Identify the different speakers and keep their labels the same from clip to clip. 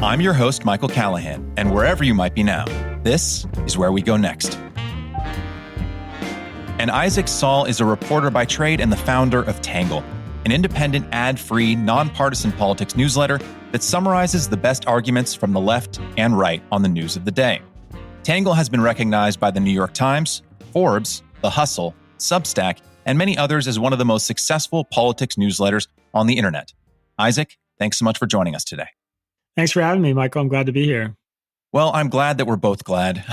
Speaker 1: I'm your host, Michael Callahan, and wherever you might be now, this is Where We Go Next. And Isaac Saul is a reporter by trade and the founder of Tangle, an independent, ad-free, non-partisan politics newsletter that summarizes the best arguments from the left and right on the news of the day. Tangle has been recognized by the New York Times, Forbes, The Hustle, Substack, and many others as one of the most successful politics newsletters on the internet. Isaac, thanks so much for joining us today.
Speaker 2: Thanks for having me, Michael. I'm glad to be here.
Speaker 1: Well, I'm glad that we're both glad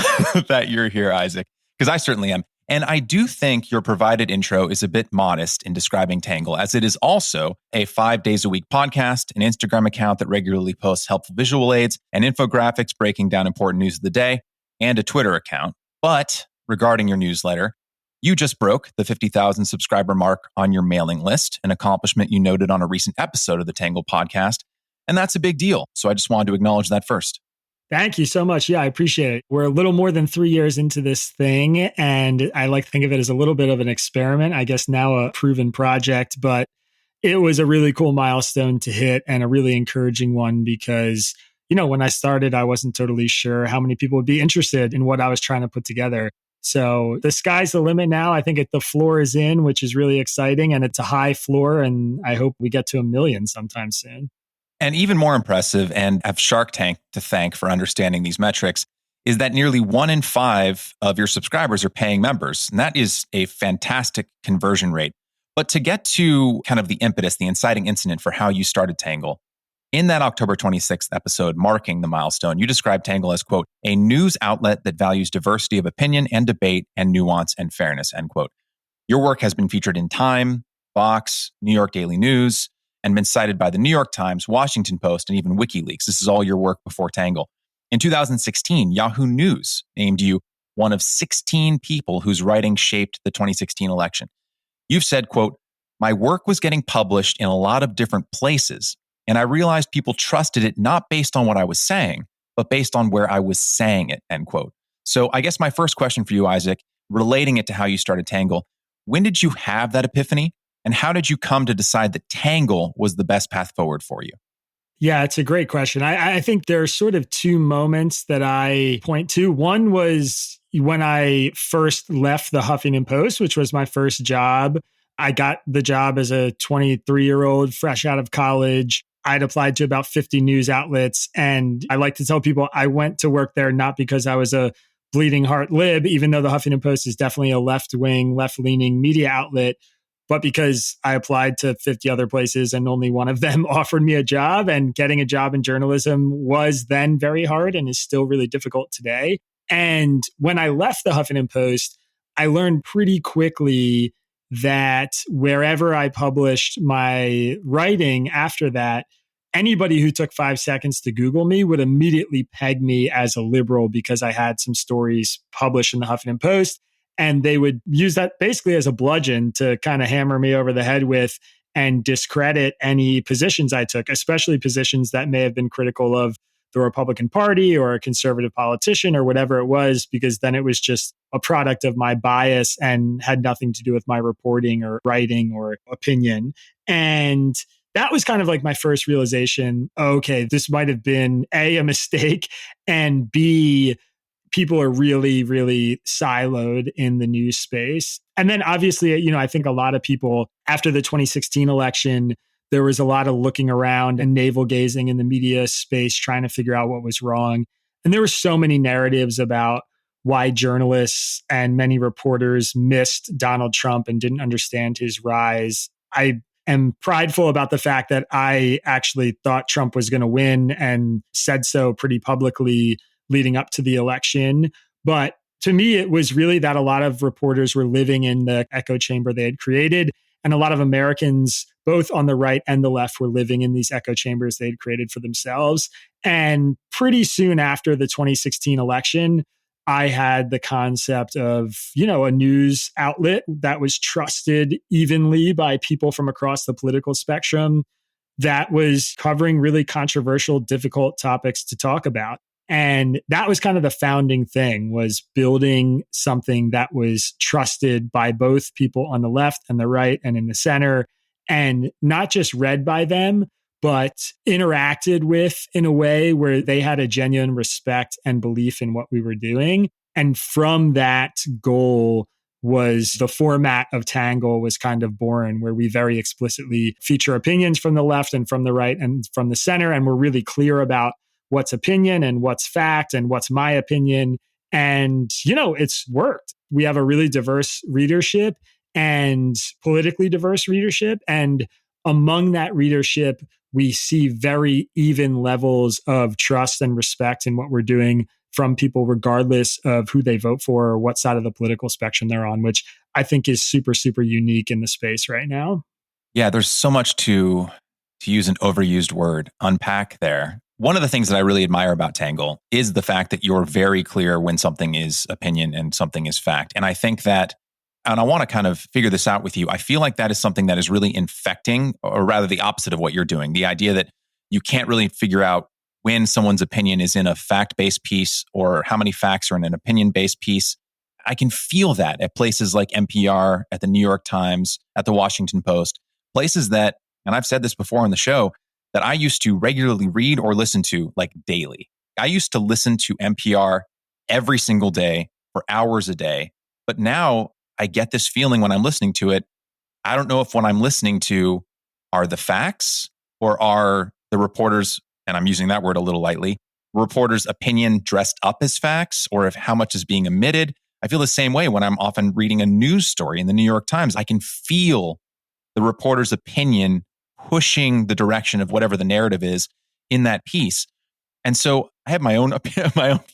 Speaker 1: that you're here, Isaac, because I certainly am. And I do think your provided intro is a bit modest in describing Tangle, as it is also a 5 days a week podcast, an Instagram account that regularly posts helpful visual aids and infographics breaking down important news of the day, and a Twitter account. But regarding your newsletter, you just broke the 50,000 subscriber mark on your mailing list, an accomplishment you noted on a recent episode of the Tangle podcast. And that's a big deal. So I just wanted to acknowledge that first.
Speaker 2: Thank you so much. Yeah, I appreciate it. We're a little more than 3 years into this thing, and I like to think of it as a little bit of an experiment, I guess now a proven project, but it was a really cool milestone to hit and a really encouraging one because, when I started, I wasn't totally sure how many people would be interested in what I was trying to put together. So the sky's the limit now. I think the floor is in, which is really exciting, and it's a high floor, and I hope we get to 1 million sometime soon.
Speaker 1: And even more impressive, and have Shark Tank to thank for understanding these metrics, is that nearly 1 in 5 of your subscribers are paying members. And that is a fantastic conversion rate. But to get to kind of the impetus, the inciting incident for how you started Tangle, in that October 26th episode marking the milestone, you described Tangle as, quote, a news outlet that values diversity of opinion and debate and nuance and fairness, end quote. Your work has been featured in Time, Vox, New York Daily News, and been cited by the New York Times, Washington Post, and even WikiLeaks. This is all your work before Tangle. In 2016, Yahoo News named you one of 16 people whose writing shaped the 2016 election. You've said, quote, my work was getting published in a lot of different places, and I realized people trusted it not based on what I was saying, but based on where I was saying it, end quote. So I guess my first question for you, Isaac, relating it to how you started Tangle, when did you have that epiphany? And how did you come to decide that Tangle was the best path forward for you?
Speaker 2: Yeah, it's a great question. I think there are sort of 2 moments that I point to. One was when I first left the Huffington Post, which was my first job. I got the job as a 23-year-old fresh out of college. I'd applied to about 50 news outlets. And I like to tell people I went to work there not because I was a bleeding heart lib, even though the Huffington Post is definitely a left-wing, left-leaning media outlet, but because I applied to 50 other places and only one of them offered me a job, and getting a job in journalism was then very hard and is still really difficult today. And when I left the Huffington Post, I learned pretty quickly that wherever I published my writing after that, anybody who took 5 seconds to Google me would immediately peg me as a liberal because I had some stories published in the Huffington Post. And they would use that basically as a bludgeon to kind of hammer me over the head with and discredit any positions I took, especially positions that may have been critical of the Republican Party or a conservative politician or whatever it was, because then it was just a product of my bias and had nothing to do with my reporting or writing or opinion. And that was kind of like my first realization, okay, this might have been A, a mistake, and B, people are really, really siloed in the news space. And then obviously, I think a lot of people after the 2016 election, there was a lot of looking around and navel gazing in the media space, trying to figure out what was wrong. And there were so many narratives about why journalists and many reporters missed Donald Trump and didn't understand his rise. I am prideful about the fact that I actually thought Trump was going to win and said so pretty publicly leading up to the election. But to me, it was really that a lot of reporters were living in the echo chamber they had created. And a lot of Americans, both on the right and the left, were living in these echo chambers they had created for themselves. And pretty soon after the 2016 election, I had the concept of, a news outlet that was trusted evenly by people from across the political spectrum that was covering really controversial, difficult topics to talk about. And that was kind of the founding thing, was building something that was trusted by both people on the left and the right and in the center, and not just read by them, but interacted with in a way where they had a genuine respect and belief in what we were doing. And from that goal was the format of Tangle was kind of born, where we very explicitly feature opinions from the left and from the right and from the center. And we're really clear about what's opinion and what's fact and what's my opinion. And, it's worked. We have a really diverse readership and politically diverse readership. And among that readership, we see very even levels of trust and respect in what we're doing from people, regardless of who they vote for or what side of the political spectrum they're on, which I think is super, super unique in the space right now.
Speaker 1: Yeah, there's so much to use an overused word, unpack there. One of the things that I really admire about Tangle is the fact that you're very clear when something is opinion and something is fact. And I think that, and I want to kind of figure this out with you, I feel like that is something that is really infecting, or rather the opposite of what you're doing. The idea that you can't really figure out when someone's opinion is in a fact-based piece or how many facts are in an opinion-based piece. I can feel that at places like NPR, at the New York Times, at the Washington Post, places that, and I've said this before on the show, that I used to regularly read or listen to like daily. I used to listen to NPR every single day for hours a day. But now I get this feeling when I'm listening to it. I don't know if what I'm listening to are the facts or are the reporters, and I'm using that word a little lightly, reporters' opinion dressed up as facts, or if how much is being omitted. I feel the same way when I'm often reading a news story in the New York Times. I can feel the reporter's opinion pushing the direction of whatever the narrative is in that piece. And so I have my own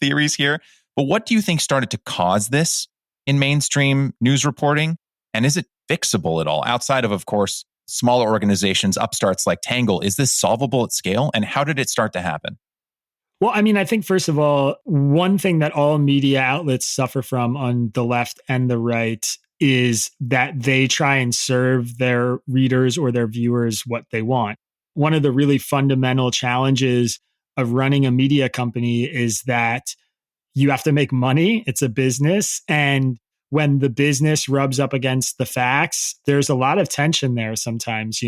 Speaker 1: theories here. But what do you think started to cause this in mainstream news reporting? And is it fixable at all outside of course, smaller organizations, upstarts like Tangle? Is this solvable at scale? And how did it start to happen?
Speaker 2: Well, I think, first of all, one thing that all media outlets suffer from on the left and the right is that they try and serve their readers or their viewers what they want. One of the really fundamental challenges of running a media company is that you have to make money. It's a business. And when the business rubs up against the facts, there's a lot of tension there sometimes,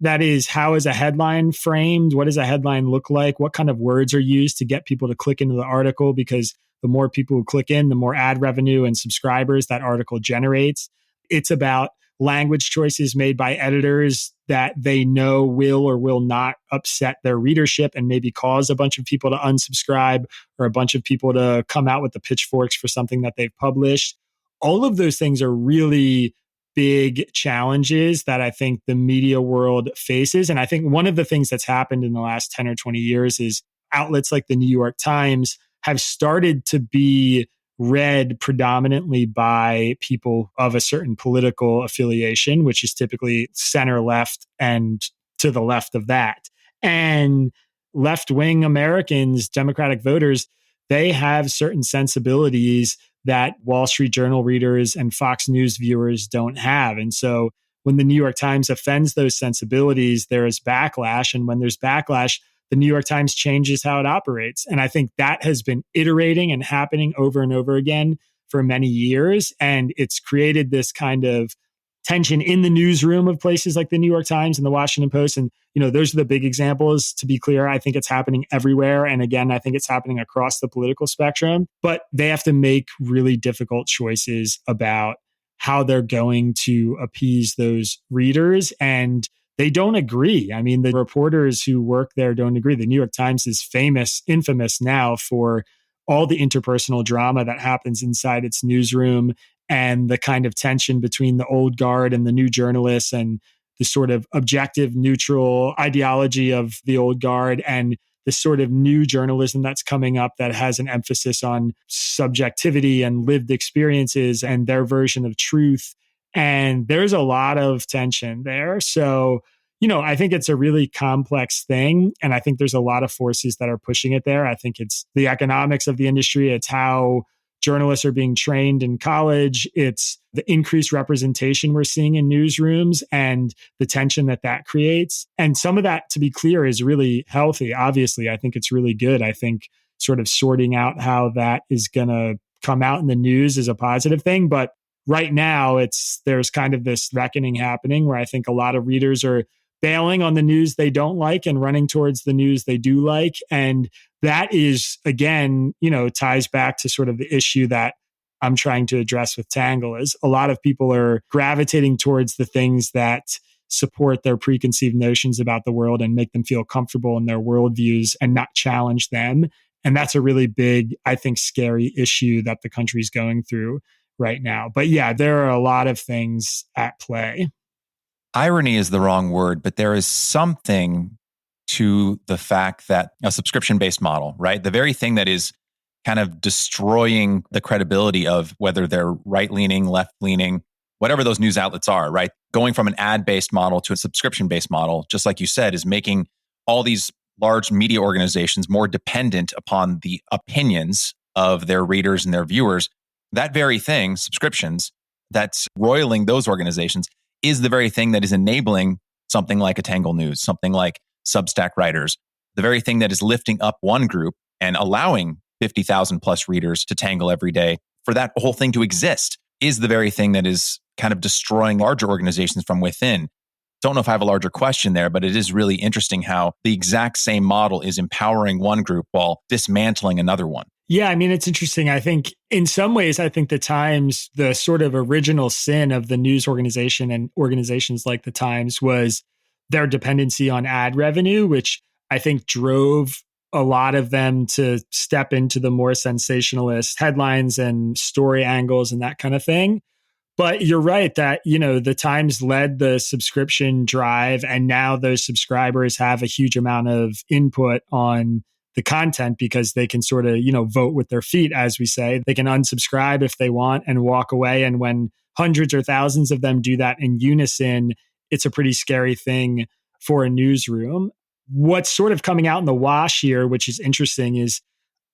Speaker 2: That is, how is a headline framed? What does a headline look like? What kind of words are used to get people to click into the article? Because the more people who click in, the more ad revenue and subscribers that article generates. It's about language choices made by editors that they know will or will not upset their readership and maybe cause a bunch of people to unsubscribe or a bunch of people to come out with the pitchforks for something that they've published. All of those things are really big challenges that I think the media world faces. And I think one of the things that's happened in the last 10 or 20 years is outlets like the New York Times have started to be read predominantly by people of a certain political affiliation, which is typically center left and to the left of that. And left-wing Americans, Democratic voters, they have certain sensibilities that Wall Street Journal readers and Fox News viewers don't have. And so when the New York Times offends those sensibilities, there is backlash. And when there's backlash, the New York Times changes how it operates. And I think that has been iterating and happening over and over again for many years. And it's created this kind of tension in the newsroom of places like the New York Times and the Washington Post. And, those are the big examples. To be clear, I think it's happening everywhere. And again, I think it's happening across the political spectrum. But they have to make really difficult choices about how they're going to appease those readers. And they don't agree. I mean, the reporters who work there don't agree. The New York Times is infamous now for all the interpersonal drama that happens inside its newsroom and the kind of tension between the old guard and the new journalists and the sort of objective, neutral ideology of the old guard and the sort of new journalism that's coming up that has an emphasis on subjectivity and lived experiences and their version of truth. And there's a lot of tension there. So, I think it's a really complex thing. And I think there's a lot of forces that are pushing it there. I think it's the economics of the industry. It's how journalists are being trained in college. It's the increased representation we're seeing in newsrooms and the tension that creates. And some of that, to be clear, is really healthy. Obviously, I think it's really good. I think sort of sorting out how that is going to come out in the news is a positive thing. But right now, there's kind of this reckoning happening where I think a lot of readers are bailing on the news they don't like and running towards the news they do like. And that is, again, ties back to sort of the issue that I'm trying to address with Tangle is a lot of people are gravitating towards the things that support their preconceived notions about the world and make them feel comfortable in their worldviews and not challenge them. And that's a really big, I think, scary issue that the country's going through right now. But yeah, there are a lot of things at play.
Speaker 1: Irony is the wrong word, but there is something to the fact that a subscription-based model, right? The very thing that is kind of destroying the credibility of whether they're right-leaning, left-leaning, whatever those news outlets are, right? Going from an ad-based model to a subscription-based model, just like you said, is making all these large media organizations more dependent upon the opinions of their readers and their viewers. That very thing, subscriptions, that's roiling those organizations is the very thing that is enabling something like a Tangle News, something like Substack writers, the very thing that is lifting up one group and allowing 50,000 plus readers to Tangle every day. For that whole thing to exist is the very thing that is kind of destroying larger organizations from within. Don't know if I have a larger question there, but it is really interesting how the exact same model is empowering one group while dismantling another one.
Speaker 2: Yeah, I mean, it's interesting. I think in some ways, I think the Times, the sort of original sin of the news organization and organizations like the Times was their dependency on ad revenue, which I think drove a lot of them to step into the more sensationalist headlines and story angles and that kind of thing. But you're right that, the Times led the subscription drive, and now those subscribers have a huge amount of input on the content because they can sort of, vote with their feet, as we say. They can unsubscribe if they want and walk away. And when hundreds or thousands of them do that in unison, it's a pretty scary thing for a newsroom. What's sort of coming out in the wash here, which is interesting, is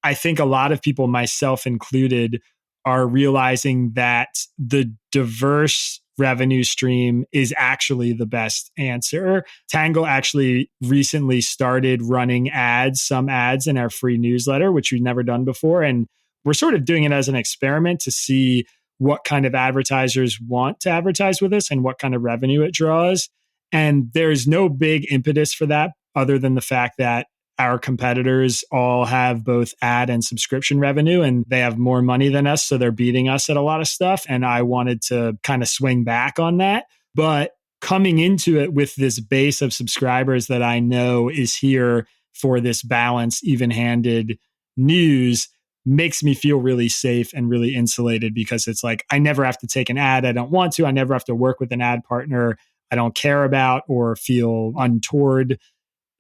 Speaker 2: I think a lot of people, myself included, are realizing that the diverse revenue stream is actually the best answer. Tangle actually recently started running some ads in our free newsletter, which we've never done before. And we're sort of doing it as an experiment to see what kind of advertisers want to advertise with us and what kind of revenue it draws. And there's no big impetus for that other than the fact that our competitors all have both ad and subscription revenue and they have more money than us. So they're beating us at a lot of stuff. And I wanted to kind of swing back on that. But coming into it with this base of subscribers that I know is here for this balanced, even-handed news makes me feel really safe and really insulated because it's like, I never have to take an ad I don't want to. I never have to work with an ad partner I don't care about or feel untoward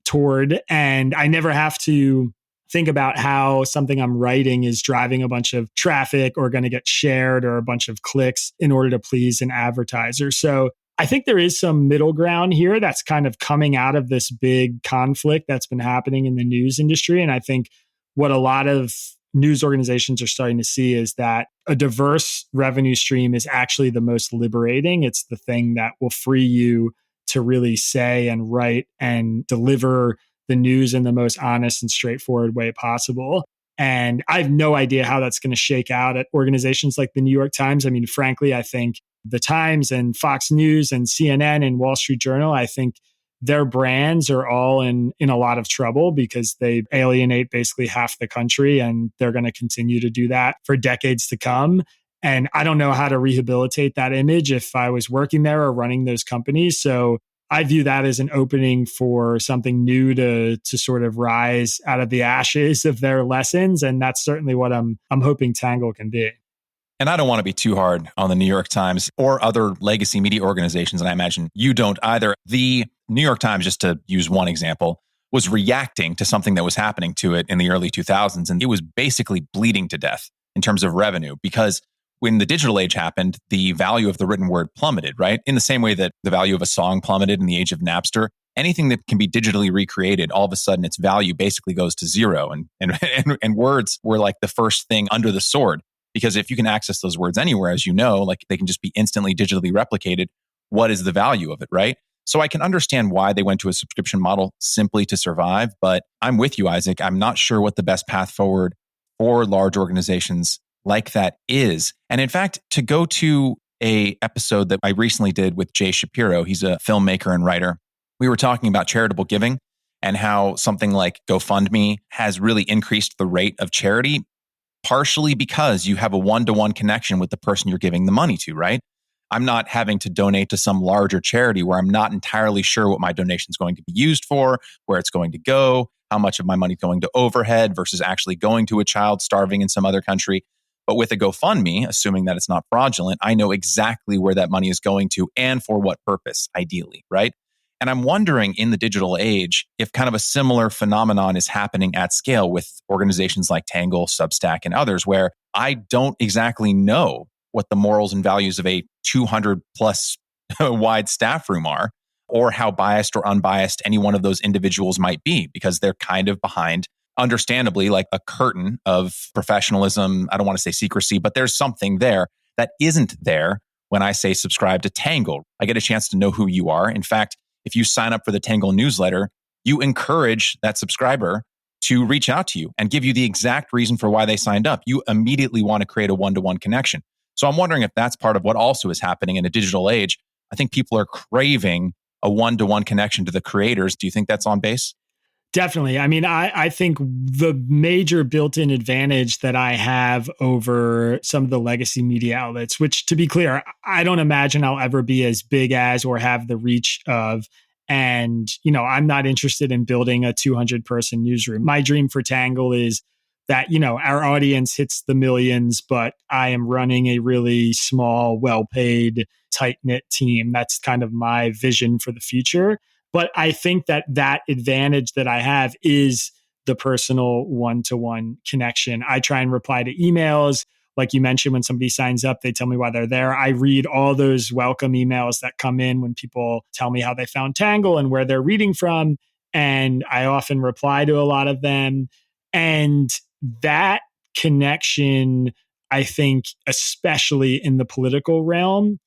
Speaker 2: toward. And I never have to think about how something I'm writing is driving a bunch of traffic or going to get shared or a bunch of clicks in order to please an advertiser. So I think there is some middle ground here that's kind of coming out of this big conflict that's been happening in the news industry. And I think what a lot of news organizations are starting to see is that a diverse revenue stream is actually the most liberating. It's the thing that will free you to really say and write and deliver the news in the most honest and straightforward way possible. And I have no idea how that's going to shake out at organizations like the New York Times. I mean, frankly, I think the Times and Fox News and CNN and Wall Street Journal, I think their brands are all in a lot of trouble because they alienate basically half the country and they're going to continue to do that for decades to come. And I don't know how to rehabilitate that image if I was working there or running those companies. So I view that as an opening for something new to sort of rise out of the ashes of their lessons. And that's certainly what I'm hoping Tangle can be.
Speaker 1: And I don't want to be too hard on the New York Times or other legacy media organizations, and I imagine you don't either. The New York Times, just to use one example, was reacting to something that was happening to it in the early 2000s, and it was basically bleeding to death in terms of revenue because when the digital age happened, the value of the written word plummeted, right? In the same way that the value of a song plummeted in the age of Napster, anything that can be digitally recreated, all of a sudden its value basically goes to zero. And words were like the first thing under the sword. Because if you can access those words anywhere, as you know, like they can just be instantly digitally replicated, what is the value of it, right? So I can understand why they went to a subscription model simply to survive. But I'm with you, Isaac. I'm not sure what the best path forward for large organizations like that is. And in fact, to go to a episode that I recently did with Jay Shapiro, he's a filmmaker and writer. we were talking about charitable giving and how something like GoFundMe has really increased the rate of charity, partially because you have a one-to-one connection with the person you're giving the money to, right? I'm not having to donate to some larger charity where I'm not entirely sure what my donation is going to be used for, where it's going to go, how much of my money is going to overhead versus actually going to a child starving in some other country. But with a GoFundMe, assuming that it's not fraudulent, I know exactly where that money is going to and for what purpose, ideally, right? And I'm wondering in the digital age if kind of a similar phenomenon is happening at scale with organizations like Tangle, Substack, and others, where I don't exactly know what the morals and values of a 200 plus wide staff room are, or how biased or unbiased any one of those individuals might be, because they're kind of behind, understandably, like a curtain of professionalism. I don't want to say secrecy, but there's something there that isn't there when I say subscribe to Tangle. I get a chance to know who you are. In fact, if you sign up for the Tangle newsletter, you encourage that subscriber to reach out to you and give you the exact reason for why they signed up. You immediately want to create a one-to-one connection. So I'm wondering if that's part of what also is happening in a digital age. I think people are craving a one-to-one connection to the creators. Do you think that's on base?
Speaker 2: Definitely. I mean, I think the major built-in advantage that I have over some of the legacy media outlets, which to be clear, I don't imagine I'll ever be as big as or have the reach of. And, I'm not interested in building a 200 person newsroom. My dream for Tangle is that, our audience hits the millions, but I am running a really small, well-paid, tight-knit team. That's kind of my vision for the future. But I think that advantage that I have is the personal one-to-one connection. I try and reply to emails. Like you mentioned, when somebody signs up, they tell me why they're there. I read all those welcome emails that come in when people tell me how they found Tangle and where they're reading from. And I often reply to a lot of them. And that connection, I think, especially in the political realm,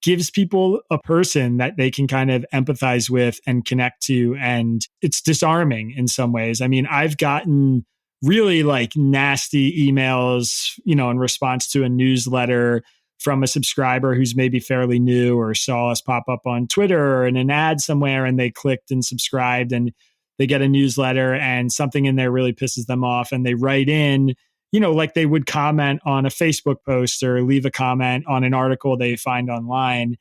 Speaker 2: gives people a person that they can kind of empathize with and connect to. And it's disarming in some ways. I mean, I've gotten really like nasty emails, in response to a newsletter from a subscriber who's maybe fairly new or saw us pop up on Twitter or in an ad somewhere and they clicked and subscribed and they get a newsletter and something in there really pisses them off and they write in, like they would comment on a Facebook post or leave a comment on an article they find online.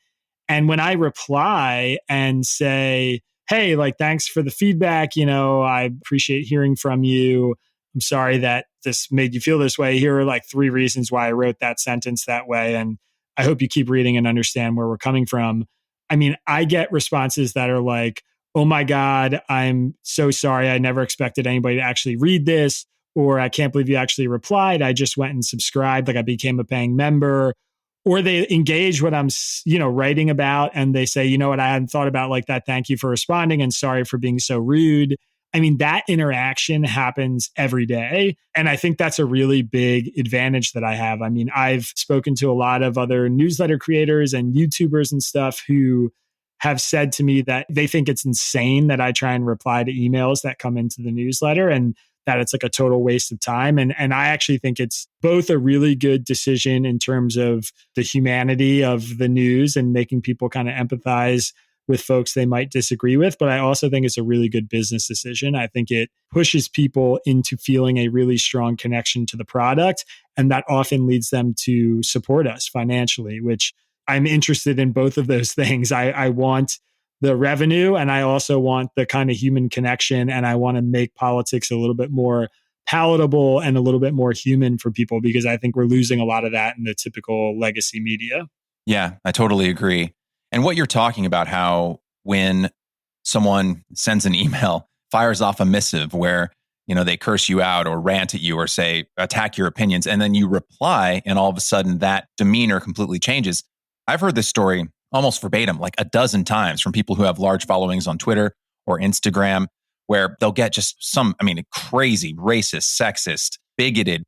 Speaker 2: And when I reply and say, hey, like, thanks for the feedback, I appreciate hearing from you. I'm sorry that this made you feel this way. Here are like 3 reasons why I wrote that sentence that way. And I hope you keep reading and understand where we're coming from. I mean, I get responses that are like, oh my God, I'm so sorry. I never expected anybody to actually read this. Or I can't believe you actually replied. I just went and subscribed, like I became a paying member. Or they engage what I'm, writing about, and they say, what, I hadn't thought about like that. Thank you for responding, and sorry for being so rude. I mean, that interaction happens every day, and I think that's a really big advantage that I have. I mean, I've spoken to a lot of other newsletter creators and YouTubers and stuff who have said to me that they think it's insane that I try and reply to emails that come into the newsletter, and that it's like a total waste of time. And I actually think it's both a really good decision in terms of the humanity of the news and making people kind of empathize with folks they might disagree with. But I also think it's a really good business decision. I think it pushes people into feeling a really strong connection to the product. And that often leads them to support us financially, which I'm interested in both of those things. I want the revenue, and I also want the kind of human connection, and I want to make politics a little bit more palatable and a little bit more human for people, because I think we're losing a lot of that in the typical legacy media.
Speaker 1: Yeah, I totally agree. And what you're talking about, how when someone sends an email, fires off a missive where, they curse you out or rant at you or say, attack your opinions, and then you reply, and all of a sudden that demeanor completely changes. I've heard this story almost verbatim, like a dozen times from people who have large followings on Twitter or Instagram, where they'll get just some, crazy, racist, sexist, bigoted,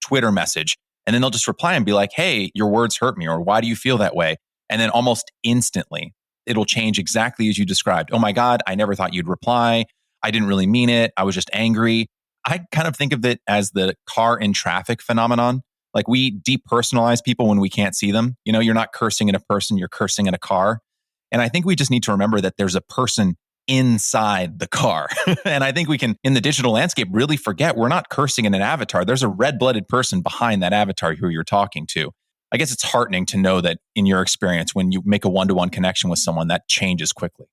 Speaker 1: Twitter message. And then they'll just reply and be like, hey, your words hurt me, or why do you feel that way? And then almost instantly, it'll change exactly as you described. Oh my God, I never thought you'd reply. I didn't really mean it. I was just angry. I kind of think of it as the car in traffic phenomenon. Like, we depersonalize people when we can't see them. You're not cursing at a person, you're cursing at a car. And I think we just need to remember that there's a person inside the car. And I think we can, in the digital landscape, really forget we're not cursing in an avatar. There's a red-blooded person behind that avatar who you're talking to. I guess it's heartening to know that in your experience, when you make a one-to-one connection with someone, that changes quickly.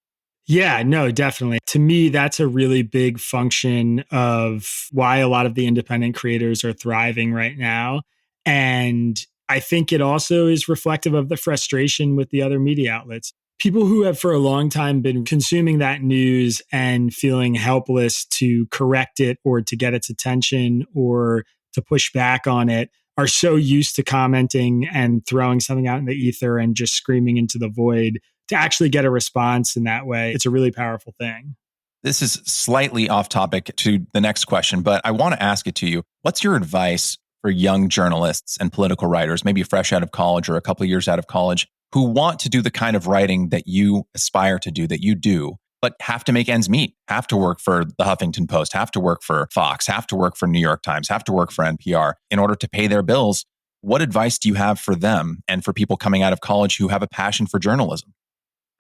Speaker 2: Yeah, no, definitely. To me, that's a really big function of why a lot of the independent creators are thriving right now. And I think it also is reflective of the frustration with the other media outlets. People who have for a long time been consuming that news and feeling helpless to correct it or to get its attention or to push back on it are so used to commenting and throwing something out in the ether and just screaming into the void. To actually get a response in that way, it's a really powerful thing.
Speaker 1: This is slightly off topic to the next question, but I want to ask it to you. What's your advice for young journalists and political writers, maybe fresh out of college or a couple of years out of college, who want to do the kind of writing that you aspire to do, that you do, but have to make ends meet, have to work for the Huffington Post, have to work for Fox, have to work for New York Times, have to work for NPR in order to pay their bills? What advice do you have for them and for people coming out of college who have a passion for journalism?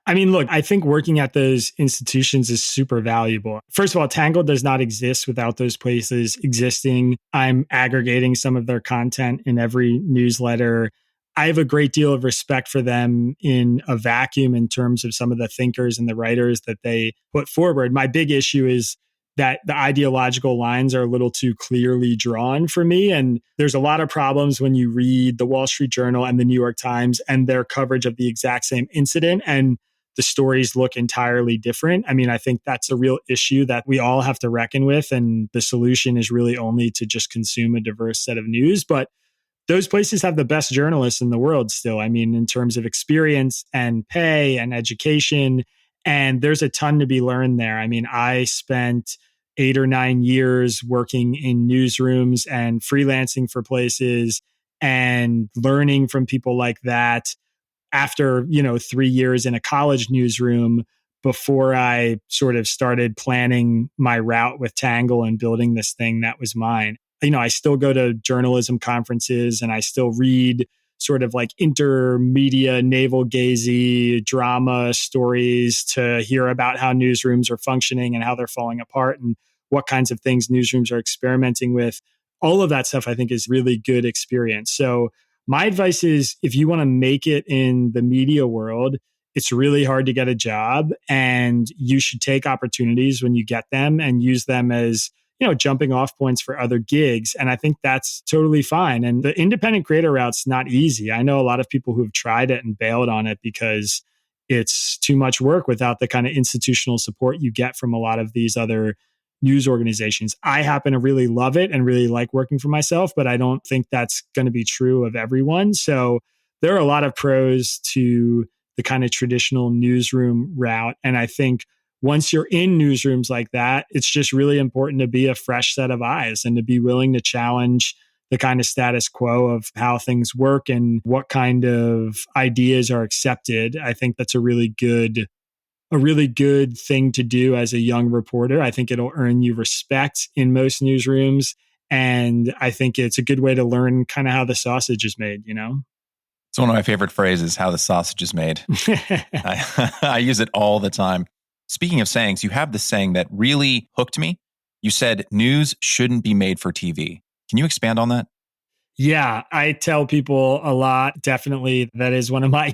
Speaker 2: I mean, look, I think working at those institutions is super valuable. First of all, Tangle does not exist without those places existing. I'm aggregating some of their content in every newsletter. I have a great deal of respect for them in a vacuum in terms of some of the thinkers and the writers that they put forward. My big issue is that the ideological lines are a little too clearly drawn for me. And there's a lot of problems when you read the Wall Street Journal and the New York Times and their coverage of the exact same incident. And the stories look entirely different. I mean, I think that's a real issue that we all have to reckon with. And the solution is really only to just consume a diverse set of news. But those places have the best journalists in the world still. I mean, in terms of experience and pay and education. And there's a ton to be learned there. I mean, I spent 8 or 9 years working in newsrooms and freelancing for places and learning from people like that after, 3 years in a college newsroom before I sort of started planning my route with Tangle and building this thing that was mine. I still go to journalism conferences and I still read sort of like intermedia, navel-gazy drama stories to hear about how newsrooms are functioning and how they're falling apart and what kinds of things newsrooms are experimenting with. All of that stuff I think is really good experience. So my advice is if you want to make it in the media world, it's really hard to get a job and you should take opportunities when you get them and use them as, jumping off points for other gigs. And I think that's totally fine. And the independent creator route's not easy. I know a lot of people who've tried it and bailed on it because it's too much work without the kind of institutional support you get from a lot of these other news organizations. I happen to really love it and really like working for myself, but I don't think that's going to be true of everyone. So there are a lot of pros to the kind of traditional newsroom route. And I think once you're in newsrooms like that, it's just really important to be a fresh set of eyes and to be willing to challenge the kind of status quo of how things work and what kind of ideas are accepted. I think that's a really good thing to do as a young reporter. I think it'll earn you respect in most newsrooms. And I think it's a good way to learn kind of how the sausage is made,
Speaker 1: It's one of my favorite phrases, how the sausage is made. I use it all the time. Speaking of sayings, you have this saying that really hooked me. You said news shouldn't be made for TV. Can you expand on that?
Speaker 2: Yeah, I tell people a lot. Definitely, that is one of my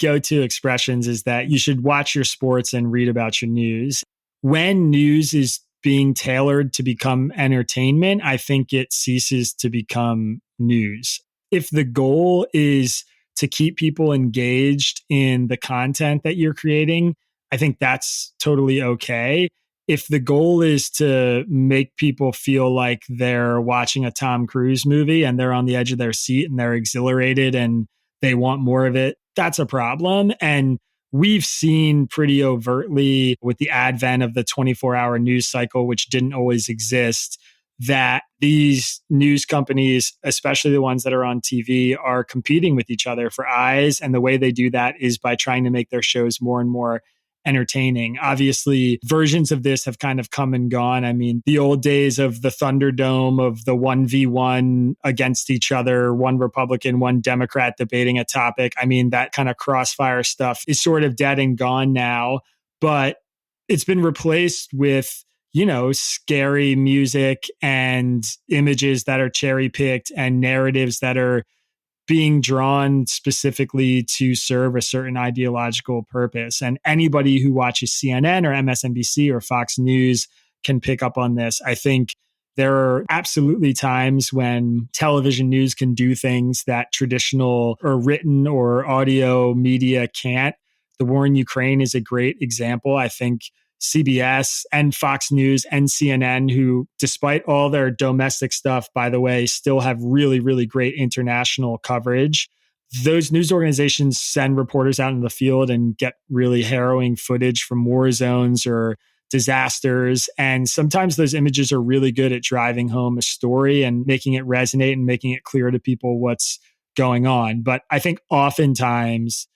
Speaker 2: go-to expressions is that you should watch your sports and read about your news. When news is being tailored to become entertainment, I think it ceases to become news. If the goal is to keep people engaged in the content that you're creating, I think that's totally okay. If the goal is to make people feel like they're watching a Tom Cruise movie and they're on the edge of their seat and they're exhilarated and they want more of it, that's a problem. And we've seen pretty overtly with the advent of the 24-hour news cycle, which didn't always exist, that these news companies, especially the ones that are on TV, are competing with each other for eyes. And the way they do that is by trying to make their shows more and more entertaining. Obviously, versions of this have kind of come and gone. I mean, the old days of the Thunderdome, of the 1v1 against each other, one Republican, one Democrat debating a topic. I mean, that kind of crossfire stuff is sort of dead and gone now. But it's been replaced with, scary music and images that are cherry picked and narratives that are being drawn specifically to serve a certain ideological purpose. And anybody who watches CNN or MSNBC or Fox News can pick up on this. I think there are absolutely times when television news can do things that traditional or written or audio media can't. The war in Ukraine is a great example. I think CBS and Fox News and CNN, who, despite all their domestic stuff, by the way, still have really, really great international coverage. Those news organizations send reporters out in the field and get really harrowing footage from war zones or disasters. And sometimes those images are really good at driving home a story and making it resonate and making it clear to people what's going on. But I think oftentimes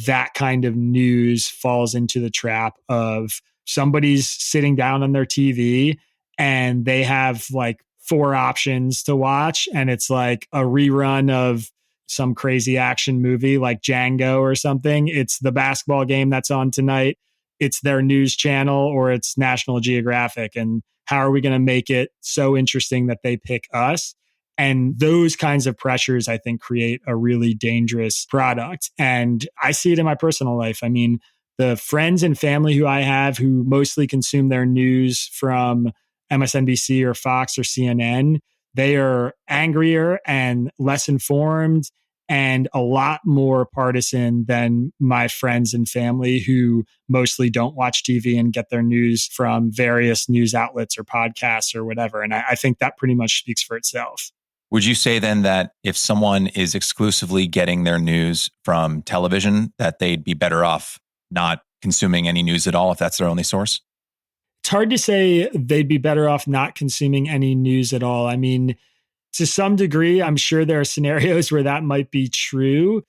Speaker 2: that kind of news falls into the trap of somebody's sitting down on their TV and they have like 4 options to watch. And it's like a rerun of some crazy action movie like Django or something. It's the basketball game that's on tonight. It's their news channel or it's National Geographic. And how are we going to make it so interesting that they pick us? And those kinds of pressures, I think, create a really dangerous product. And I see it in my personal life. I mean, the friends and family who I have who mostly consume their news from MSNBC or Fox or CNN, they are angrier and less informed and a lot more partisan than my friends and family who mostly don't watch TV and get their news from various news outlets or podcasts or whatever. And I think that pretty much speaks for itself.
Speaker 1: Would you say then that if someone is exclusively getting their news from television, that they'd be better off not consuming any news at all if that's their only source?
Speaker 2: It's hard to say they'd be better off not consuming any news at all. I mean, to some degree, I'm sure there are scenarios where that might be true.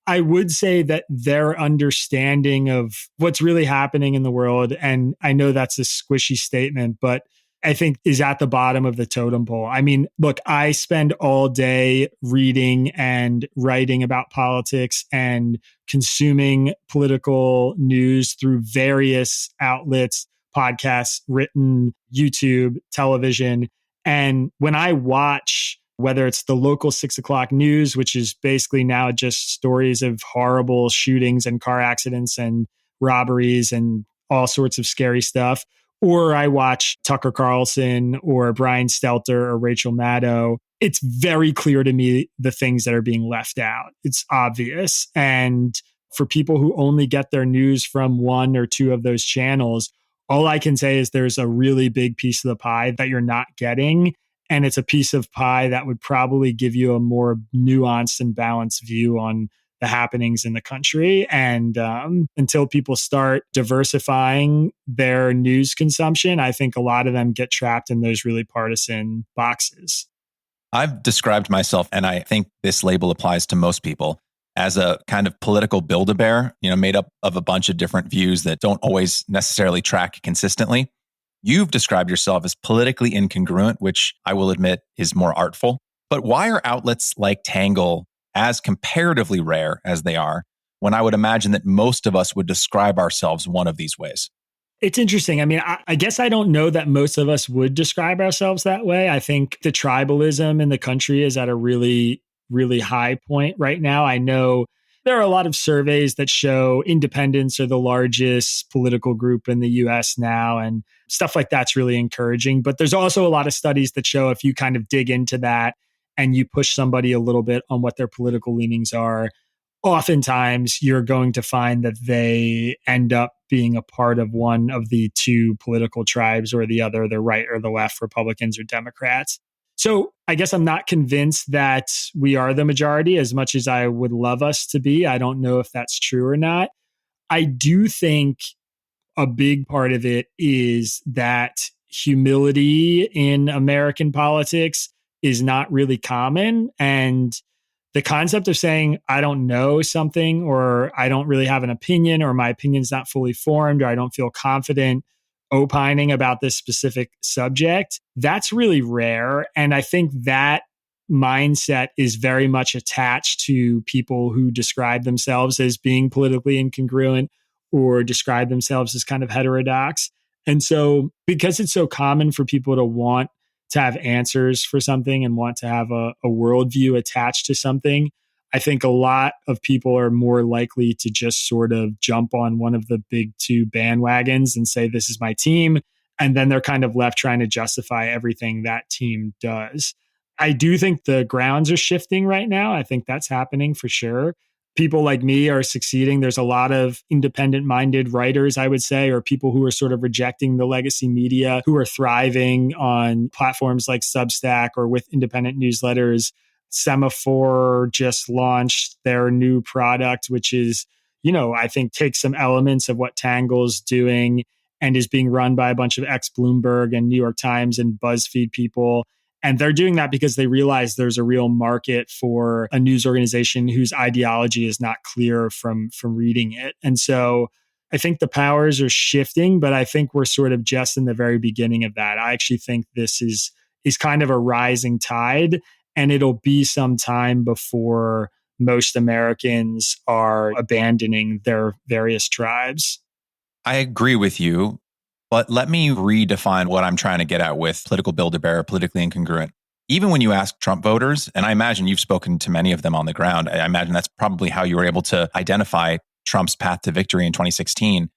Speaker 2: I would say that their understanding of what's really happening in the world, and I know that's a squishy statement, but I think is at the bottom of the totem pole. I mean, look, I spend all day reading and writing about politics and consuming political news through various outlets, podcasts, written, YouTube, television. And when I watch, whether it's the local 6 o'clock news, which is basically now just stories of horrible shootings and car accidents and robberies and all sorts of scary stuff, or I watch Tucker Carlson or Brian Stelter or Rachel Maddow, it's very clear to me the things that are being left out. It's obvious. And for people who only get their news from 1 or 2 of those channels, all I can say is there's a really big piece of the pie that you're not getting. And it's a piece of pie that would probably give you a more nuanced and balanced view on the happenings in the country. And until people start diversifying their news consumption, I think a lot of them get trapped in those really partisan boxes.
Speaker 1: I've described myself, and I think this label applies to most people, as a kind of political Build-A-Bear, made up of a bunch of different views that don't always necessarily track consistently. You've described yourself as politically incongruent, which I will admit is more artful. But why are outlets like Tangle as comparatively rare as they are, when I would imagine that most of us would describe ourselves one of these ways?
Speaker 2: It's interesting. I mean, I guess I don't know that most of us would describe ourselves that way. I think the tribalism in the country is at a really, really high point right now. I know there are a lot of surveys that show independents are the largest political group in the US now, and stuff like that's really encouraging. But there's also a lot of studies that show if you kind of dig into that and you push somebody a little bit on what their political leanings are, oftentimes you're going to find that they end up being a part of one of the 2 political tribes or the other, the right or the left, Republicans or Democrats. So I guess I'm not convinced that we are the majority as much as I would love us to be. I don't know if that's true or not. I do think a big part of it is that humility in American politics is not really common. And the concept of saying, I don't know something, or I don't really have an opinion, or my opinion's not fully formed, or I don't feel confident opining about this specific subject, that's really rare. And I think that mindset is very much attached to people who describe themselves as being politically incongruent or describe themselves as kind of heterodox. And so, because it's so common for people to want to have answers for something and want to have a worldview attached to something, I think a lot of people are more likely to just sort of jump on one of the big two bandwagons and say, this is my team. And then they're kind of left trying to justify everything that team does. I do think the grounds are shifting right now. I think that's happening for sure. People like me are succeeding. There's a lot of independent minded writers, I would say, or people who are sort of rejecting the legacy media, who are thriving on platforms like Substack or with independent newsletters. Semaphore just launched their new product, which is, I think takes some elements of what Tangle's doing and is being run by a bunch of ex-Bloomberg and New York Times and BuzzFeed people. And they're doing that because they realize there's a real market for a news organization whose ideology is not clear from reading it. And so I think the powers are shifting, but I think we're sort of just in the very beginning of that. I actually think this is kind of a rising tide, and it'll be some time before most Americans are abandoning their various tribes.
Speaker 1: I agree with you, but let me redefine what I'm trying to get at with political build-a-bear, politically incongruent. Even when you ask Trump voters, and I imagine you've spoken to many of them on the ground, I imagine that's probably how you were able to identify Trump's path to victory in 2016.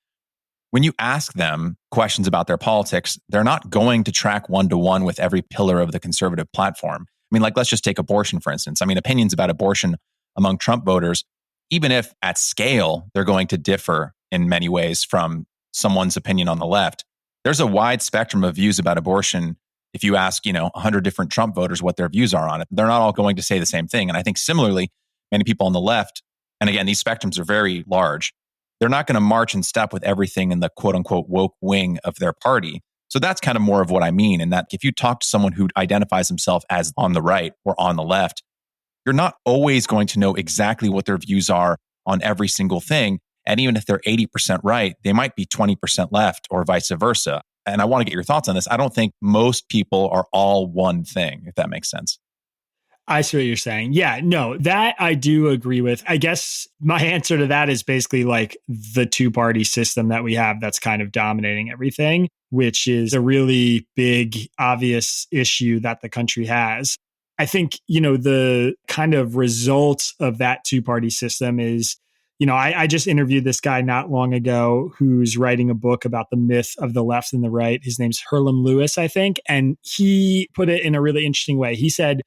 Speaker 1: When you ask them questions about their politics, they're not going to track one-to-one with every pillar of the conservative platform. I mean, let's just take abortion, for instance. I mean, opinions about abortion among Trump voters, even if at scale, they're going to differ in many ways from someone's opinion on the left. There's a wide spectrum of views about abortion. If you ask, 100 different Trump voters what their views are on it, they're not all going to say the same thing. And I think similarly, many people on the left, and again, these spectrums are very large, they're not going to march in step with everything in the quote unquote woke wing of their party. So that's kind of more of what I mean. And that if you talk to someone who identifies himself as on the right or on the left, you're not always going to know exactly what their views are on every single thing. And even if they're 80% right, they might be 20% left or vice versa. And I want to get your thoughts on this. I don't think most people are all one thing, if that makes sense.
Speaker 2: I see what you're saying. Yeah, no, that I do agree with. I guess my answer to that is basically like the two-party system that we have that's kind of dominating everything, which is a really big, obvious issue that the country has. I think, the kind of result of that two-party system is, I just interviewed this guy not long ago who's writing a book about the myth of the left and the right. His name's Herlam Lewis, I think. And he put it in a really interesting way. He said,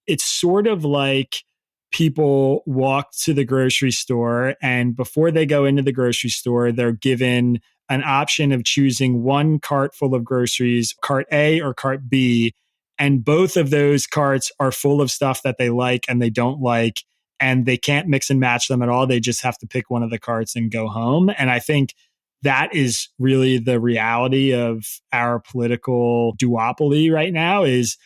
Speaker 2: it's sort of like people walk to the grocery store, and before they go into the grocery store, they're given an option of choosing one cart full of groceries, cart A or cart B. And both of those carts are full of stuff that they like and they don't like, and they can't mix and match them at all. They just have to pick one of the carts and go home. And I think that is really the reality of our political duopoly right now is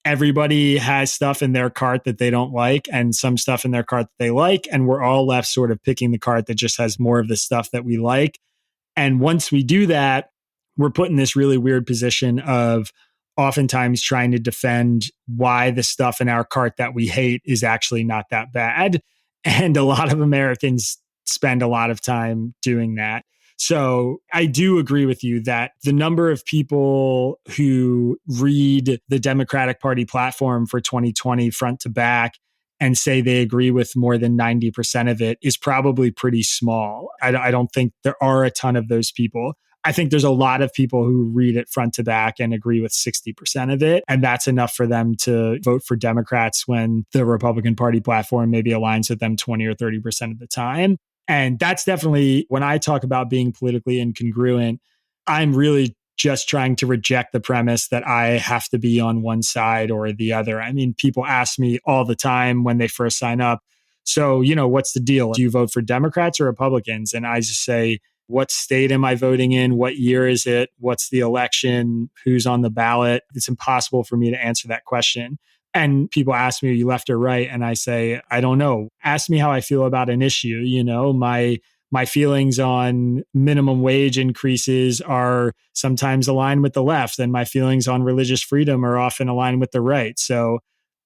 Speaker 2: everybody has stuff in their cart that they don't like and some stuff in their cart that they like. And we're all left sort of picking the cart that just has more of the stuff that we like. And once we do that, we're put in this really weird position of oftentimes trying to defend why the stuff in our cart that we hate is actually not that bad. And a lot of Americans spend a lot of time doing that. So I do agree with you that the number of people who read the Democratic Party platform for 2020 front to back and say they agree with more than 90% of it is probably pretty small. I don't think there are a ton of those people. I think there's a lot of people who read it front to back and agree with 60% of it. And that's enough for them to vote for Democrats when the Republican Party platform maybe aligns with them 20 or 30% of the time. And that's definitely, when I talk about being politically incongruent, I'm really just trying to reject the premise that I have to be on one side or the other. I mean, people ask me all the time when they first sign up, so, what's the deal? Do you vote for Democrats or Republicans? And I just say, what state am I voting in? What year is it? What's the election? Who's on the ballot? It's impossible for me to answer that question. And people ask me, are you left or right? And I say, I don't know. Ask me how I feel about an issue. My feelings on minimum wage increases are sometimes aligned with the left, and my feelings on religious freedom are often aligned with the right. So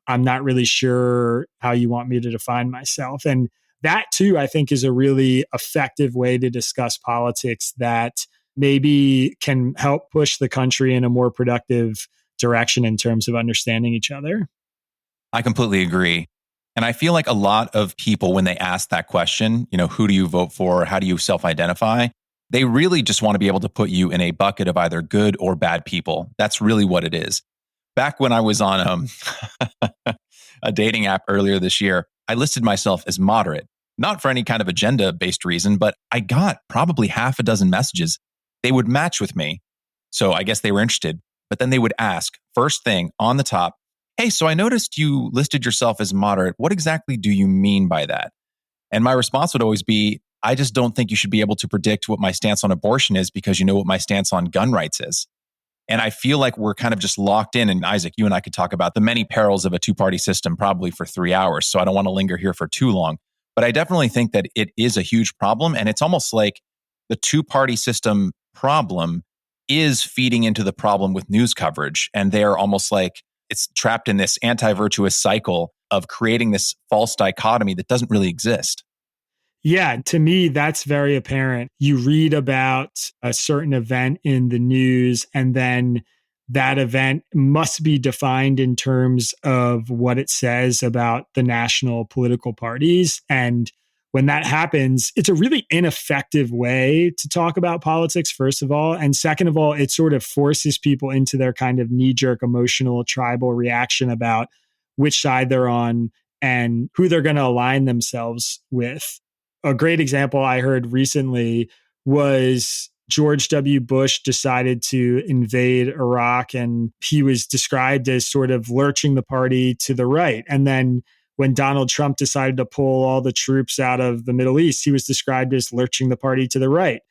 Speaker 2: I'm not really sure how you want me to define myself. And that too, I think, is a really effective way to discuss politics that maybe can help push the country in a more productive direction in terms of understanding each other.
Speaker 1: I completely agree. And I feel like a lot of people, when they ask that question, who do you vote for? How do you self identify? They really just want to be able to put you in a bucket of either good or bad people. That's really what it is. Back when I was on a dating app earlier this year, I listed myself as moderate, not for any kind of agenda based reason, but I got probably half a dozen messages. They would match with me. So I guess they were interested. But then they would ask, first thing on the top, hey, so I noticed you listed yourself as moderate. What exactly do you mean by that? And my response would always be, I just don't think you should be able to predict what my stance on abortion is because you know what my stance on gun rights is. And I feel like we're kind of just locked in. And Isaac, you and I could talk about the many perils of a two-party system probably for 3 hours. So I don't want to linger here for too long. But I definitely think that it is a huge problem. And it's almost like the two-party system problem is feeding into the problem with news coverage. And they're almost like it's trapped in this anti-virtuous cycle of creating this false dichotomy that doesn't really exist.
Speaker 2: Yeah, to me, that's very apparent. You read about a certain event in the news, and then that event must be defined in terms of what it says about the national political parties. And when that happens, it's a really ineffective way to talk about politics, first of all. And second of all, it sort of forces people into their kind of knee-jerk emotional tribal reaction about which side they're on and who they're going to align themselves with. A great example I heard recently was George W. Bush decided to invade Iraq, and he was described as sort of lurching the party to the right. And then when Donald Trump decided to pull all the troops out of the Middle East, he was described as lurching the party to the right.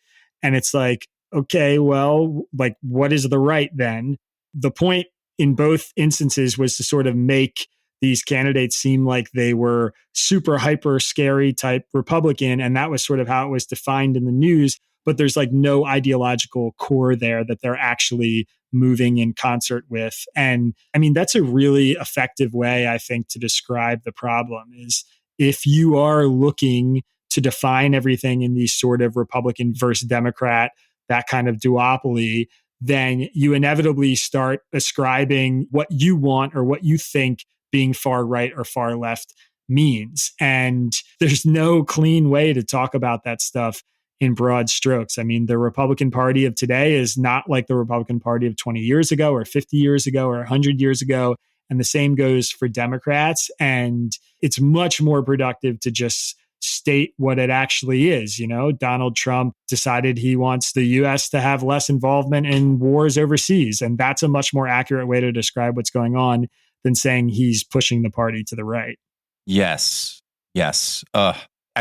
Speaker 2: And it's like, okay, well, like, what is the right then? The point in both instances was to sort of make these candidates seem like they were super hyper scary type Republican. And that was sort of how it was defined in the news. But there's like no ideological core there that they're actually moving in concert with. And I mean, that's a really effective way, I think, to describe the problem is if you are looking to define everything in these sort of Republican versus Democrat, that kind of duopoly, then you inevitably start ascribing what you want or what you think being far right or far left means. And there's no clean way to talk about that stuff in broad strokes. I mean, the Republican Party of today is not like the Republican Party of 20 years ago or 50 years ago or 100 years ago. And the same goes for Democrats. And it's much more productive to just state what it actually is. Donald Trump decided he wants the US to have less involvement in wars overseas. And that's a much more accurate way to describe what's going on than saying he's pushing the party to the right.
Speaker 1: Yes. I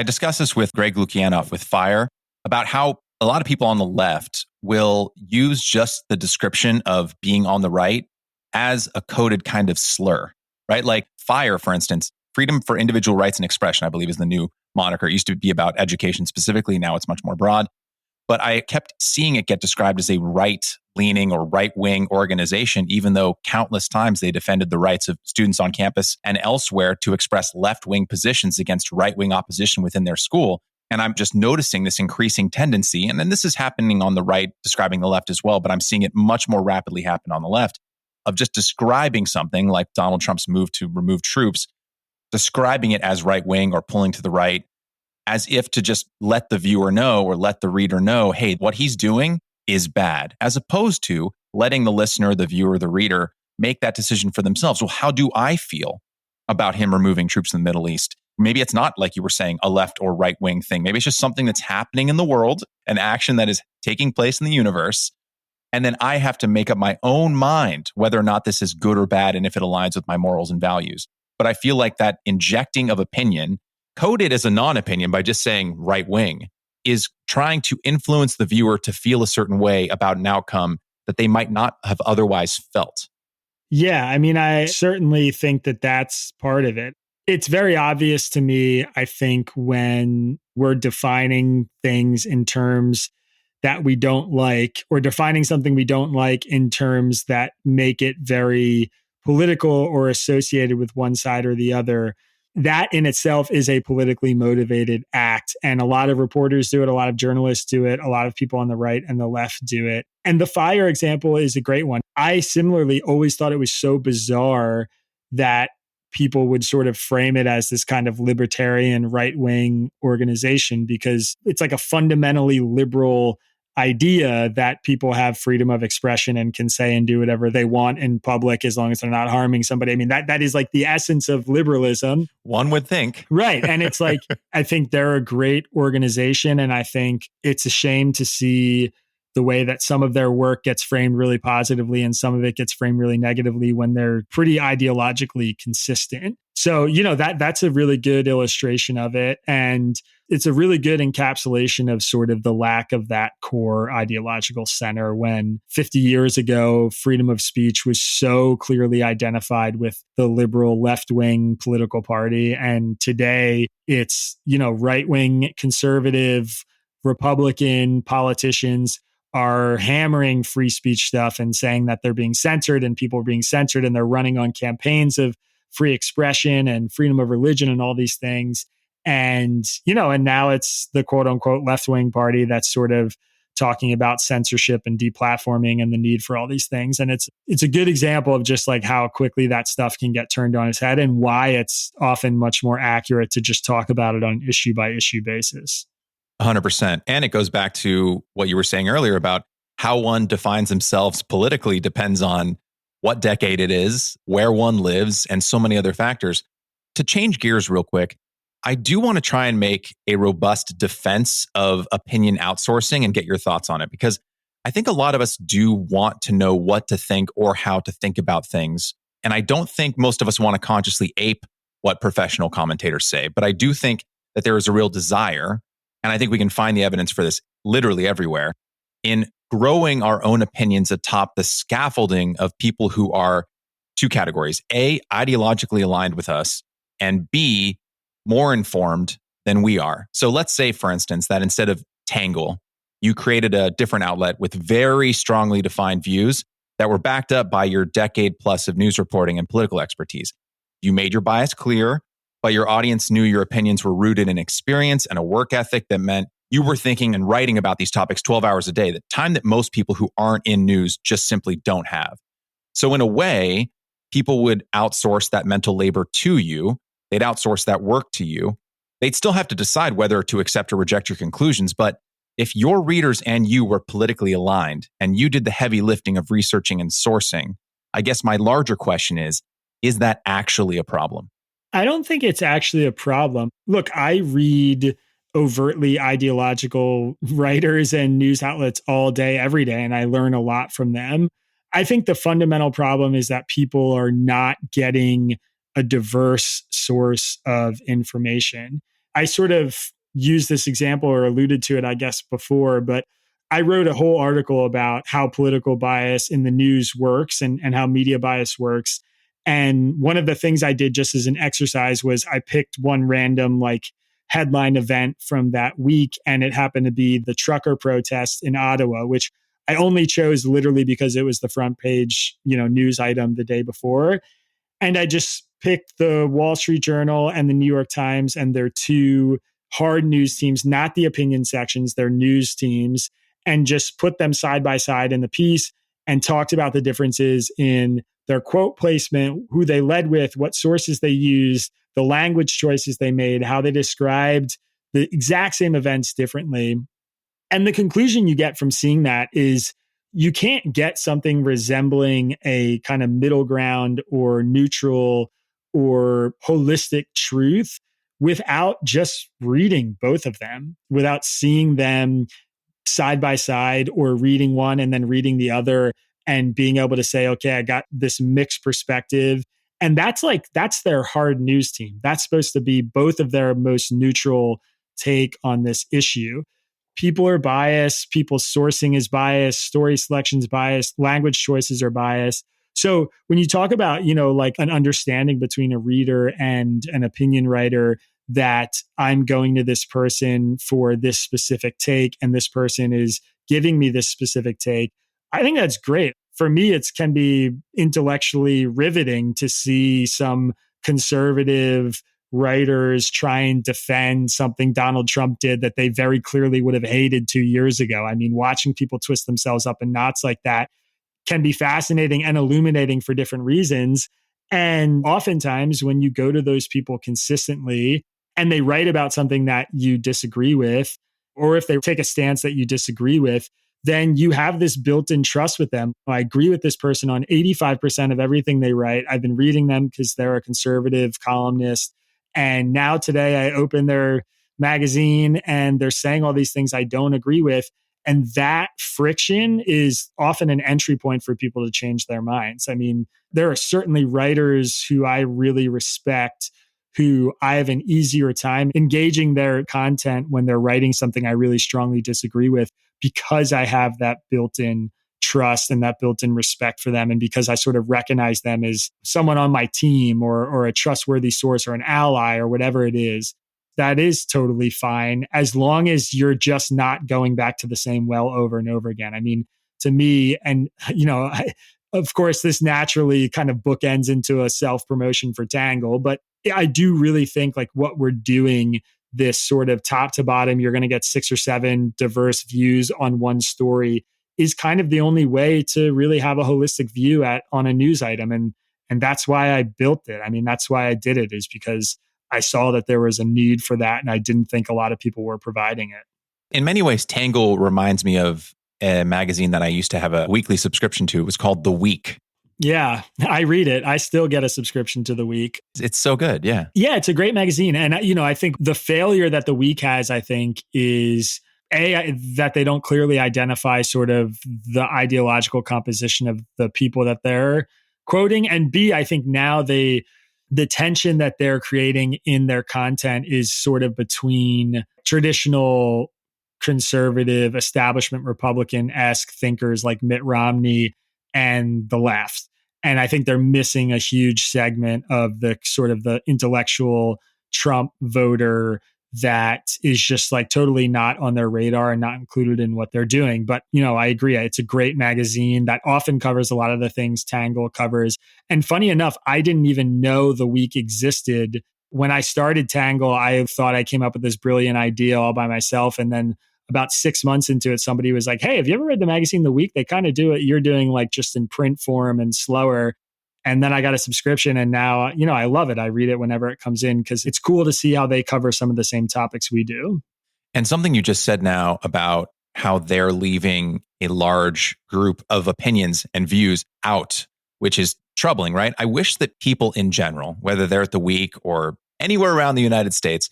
Speaker 1: discussed this with Greg Lukianoff with FIRE about how a lot of people on the left will use just the description of being on the right as a coded kind of slur, right? Like FIRE, for instance, Freedom for Individual Rights and Expression, I believe is the new moniker. It used to be about education specifically. Now it's much more broad. But I kept seeing it get described as a right-leaning or right-wing organization, even though countless times they defended the rights of students on campus and elsewhere to express left-wing positions against right-wing opposition within their school. And I'm just noticing this increasing tendency. And then this is happening on the right, describing the left as well, but I'm seeing it much more rapidly happen on the left of just describing something like Donald Trump's move to remove troops, describing it as right-wing or pulling to the right, as if to just let the viewer know or let the reader know, hey, what he's doing is bad, as opposed to letting the listener, the viewer, the reader make that decision for themselves. Well, how do I feel about him removing troops in the Middle East? Maybe it's not, like you were saying, a left or right wing thing. Maybe it's just something that's happening in the world, an action that is taking place in the universe. And then I have to make up my own mind whether or not this is good or bad and if it aligns with my morals and values. But I feel like that injecting of opinion, coded as a non-opinion by just saying right wing, is trying to influence the viewer to feel a certain way about an outcome that they might not have otherwise felt.
Speaker 2: Yeah, I mean, I certainly think that that's part of it. It's very obvious to me, I think, when we're defining things in terms that we don't like, or defining something we don't like in terms that make it very political or associated with one side or the other, that in itself is a politically motivated act. And a lot of reporters do it, a lot of journalists do it, a lot of people on the right and the left do it. And the fire example is a great one. I similarly always thought it was so bizarre that people would sort of frame it as this kind of libertarian right-wing organization, because it's like a fundamentally liberal idea that people have freedom of expression and can say and do whatever they want in public as long as they're not harming somebody. I mean, that is like the essence of liberalism.
Speaker 1: One would think.
Speaker 2: Right. And it's like, I think they're a great organization. And I think it's a shame to see the way that some of their work gets framed really positively and some of it gets framed really negatively when they're pretty ideologically consistent. So, that's a really good illustration of it. And it's a really good encapsulation of sort of the lack of that core ideological center when 50 years ago, freedom of speech was so clearly identified with the liberal left-wing political party. And today it's, right-wing conservative Republican politicians are hammering free speech stuff and saying that they're being censored and people are being censored, and they're running on campaigns of free expression and freedom of religion and all these things. And, and now it's the quote unquote left-wing party that's sort of talking about censorship and deplatforming and the need for all these things. And it's a good example of just like how quickly that stuff can get turned on its head and why it's often much more accurate to just talk about it on an issue by issue basis.
Speaker 1: 100%. And it goes back to what you were saying earlier about how one defines themselves politically depends on what decade it is, where one lives, and so many other factors. To change gears real quick, I do want to try and make a robust defense of opinion outsourcing and get your thoughts on it, because I think a lot of us do want to know what to think or how to think about things. And I don't think most of us want to consciously ape what professional commentators say, but I do think that there is a real desire, and I think we can find the evidence for this literally everywhere, in growing our own opinions atop the scaffolding of people who are two categories: A, ideologically aligned with us, and B, more informed than we are. So let's say, for instance, that instead of Tangle, you created a different outlet with very strongly defined views that were backed up by your decade plus of news reporting and political expertise. You made your bias clear, but your audience knew your opinions were rooted in experience and a work ethic that meant you were thinking and writing about these topics 12 hours a day, the time that most people who aren't in news just simply don't have. So in a way, people would outsource that mental labor to you. They'd outsource that work to you. They'd still have to decide whether to accept or reject your conclusions. But if your readers and you were politically aligned and you did the heavy lifting of researching and sourcing, I guess my larger question is that actually a problem?
Speaker 2: I don't think it's actually a problem. Look, I read overtly ideological writers and news outlets all day, every day, and I learn a lot from them. I think the fundamental problem is that people are not getting a diverse source of information. I sort of used this example or alluded to it, I guess, before, but I wrote a whole article about how political bias in the news works and how media bias works. And one of the things I did just as an exercise was I picked one random headline event from that week, and it happened to be the trucker protest in Ottawa, which I only chose literally because it was the front page, news item the day before. And I just picked the Wall Street Journal and the New York Times and their two hard news teams, not the opinion sections, their news teams, and just put them side by side in the piece and talked about the differences in their quote placement, who they led with, what sources they used, the language choices they made, how they described the exact same events differently. And the conclusion you get from seeing that is you can't get something resembling a kind of middle ground or neutral or holistic truth without just reading both of them, without seeing them side by side or reading one and then reading the other and being able to say, okay, I got this mixed perspective. And that's their hard news team. That's supposed to be both of their most neutral take on this issue. People are biased. People's sourcing is biased. Story selection is biased. Language choices are biased. So when you talk about, an understanding between a reader and an opinion writer, that I'm going to this person for this specific take and this person is giving me this specific take, I think that's great. For me, it can be intellectually riveting to see some conservative writers try and defend something Donald Trump did that they very clearly would have hated 2 years ago. I mean, watching people twist themselves up in knots like that can be fascinating and illuminating for different reasons. And oftentimes, when you go to those people consistently and they write about something that you disagree with, or if they take a stance that you disagree with, then you have this built in trust with them. I agree with this person on 85% of everything they write. I've been reading them because they're a conservative columnist. And now today I open their magazine and they're saying all these things I don't agree with. And that friction is often an entry point for people to change their minds. I mean, there are certainly writers who I really respect who I have an easier time engaging their content when they're writing something I really strongly disagree with, because I have that built-in trust and that built-in respect for them. And because I sort of recognize them as someone on my team or a trustworthy source or an ally or whatever it is. That is totally fine, as long as you're just not going back to the same well over and over again. I mean, to me, and of course, this naturally kind of bookends into a self-promotion for Tangle, but I do really think like what we're doing, this sort of top to bottom, you're going to get 6 or 7 diverse views on one story, is kind of the only way to really have a holistic view on a news item. And that's why I built it. I mean, that's why I did it, is because I saw that there was a need for that, and I didn't think a lot of people were providing it.
Speaker 1: In many ways, Tangle reminds me of a magazine that I used to have a weekly subscription to. It was called The Week.
Speaker 2: Yeah, I read it. I still get a subscription to The Week.
Speaker 1: It's so good. Yeah.
Speaker 2: Yeah, it's a great magazine. And, I think the failure that The Week has, is that they don't clearly identify sort of the ideological composition of the people that they're quoting. And B, I think now the tension that they're creating in their content is sort of between traditional conservative establishment Republican-esque thinkers like Mitt Romney and the left. And I think they're missing a huge segment of the sort of the intellectual Trump voter that is just like totally not on their radar and not included in what they're doing. But, I agree. It's a great magazine that often covers a lot of the things Tangle covers. And funny enough, I didn't even know The Week existed. When I started Tangle, I thought I came up with this brilliant idea all by myself. And then about 6 months into it, somebody was like, hey, have you ever read the magazine The Week? They kind of do it you're doing, like just in print form and slower. And then I got a subscription, and now, I love it. I read it whenever it comes in because it's cool to see how they cover some of the same topics we do.
Speaker 1: And something you just said now about how they're leaving a large group of opinions and views out, which is troubling, right? I wish that people in general, whether they're at The Week or anywhere around the United States,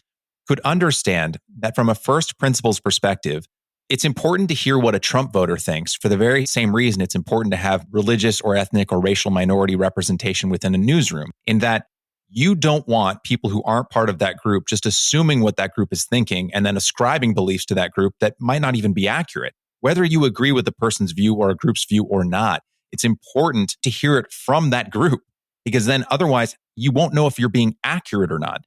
Speaker 1: could understand that from a first principles perspective, it's important to hear what a Trump voter thinks for the very same reason it's important to have religious or ethnic or racial minority representation within a newsroom, in that you don't want people who aren't part of that group just assuming what that group is thinking and then ascribing beliefs to that group that might not even be accurate. Whether you agree with the person's view or a group's view or not, it's important to hear it from that group, because then otherwise you won't know if you're being accurate or not.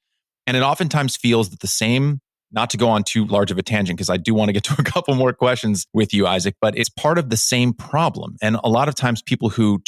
Speaker 1: And it oftentimes feels that the same, not to go on too large of a tangent, because I do want to get to a couple more questions with you, Isaac, but it's part of the same problem. And a lot of times people who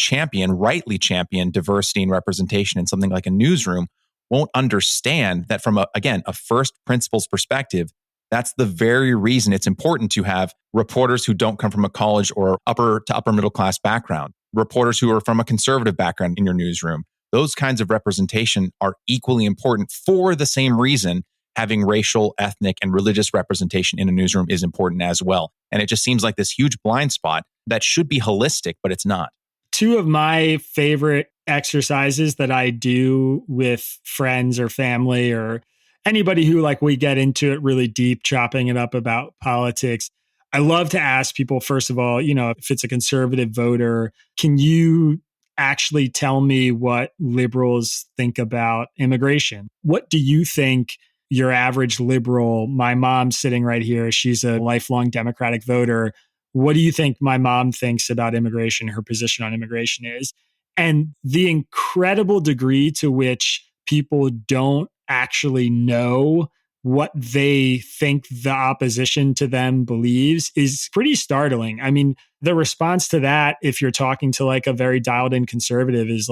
Speaker 1: rightly champion diversity and representation in something like a newsroom won't understand that from a first principles perspective, that's the very reason it's important to have reporters who don't come from a college or upper to upper middle class background, reporters who are from a conservative background in your newsroom. Those kinds of representation are equally important for the same reason having racial, ethnic, and religious representation in a newsroom is important as well. And it just seems like this huge blind spot that should be holistic, but it's not.
Speaker 2: 2 of my favorite exercises that I do with friends or family or anybody who we get into it really deep, chopping it up about politics. I love to ask people, first of all, if it's a conservative voter, can you actually tell me what liberals think about immigration? What do you think your average liberal, my mom's sitting right here, she's a lifelong Democratic voter. What do you think my mom thinks about immigration, her position on immigration is? And the incredible degree to which people don't actually know what they think the opposition to them believes is pretty startling. I mean, the response to that, if you're talking to a very dialed in conservative, is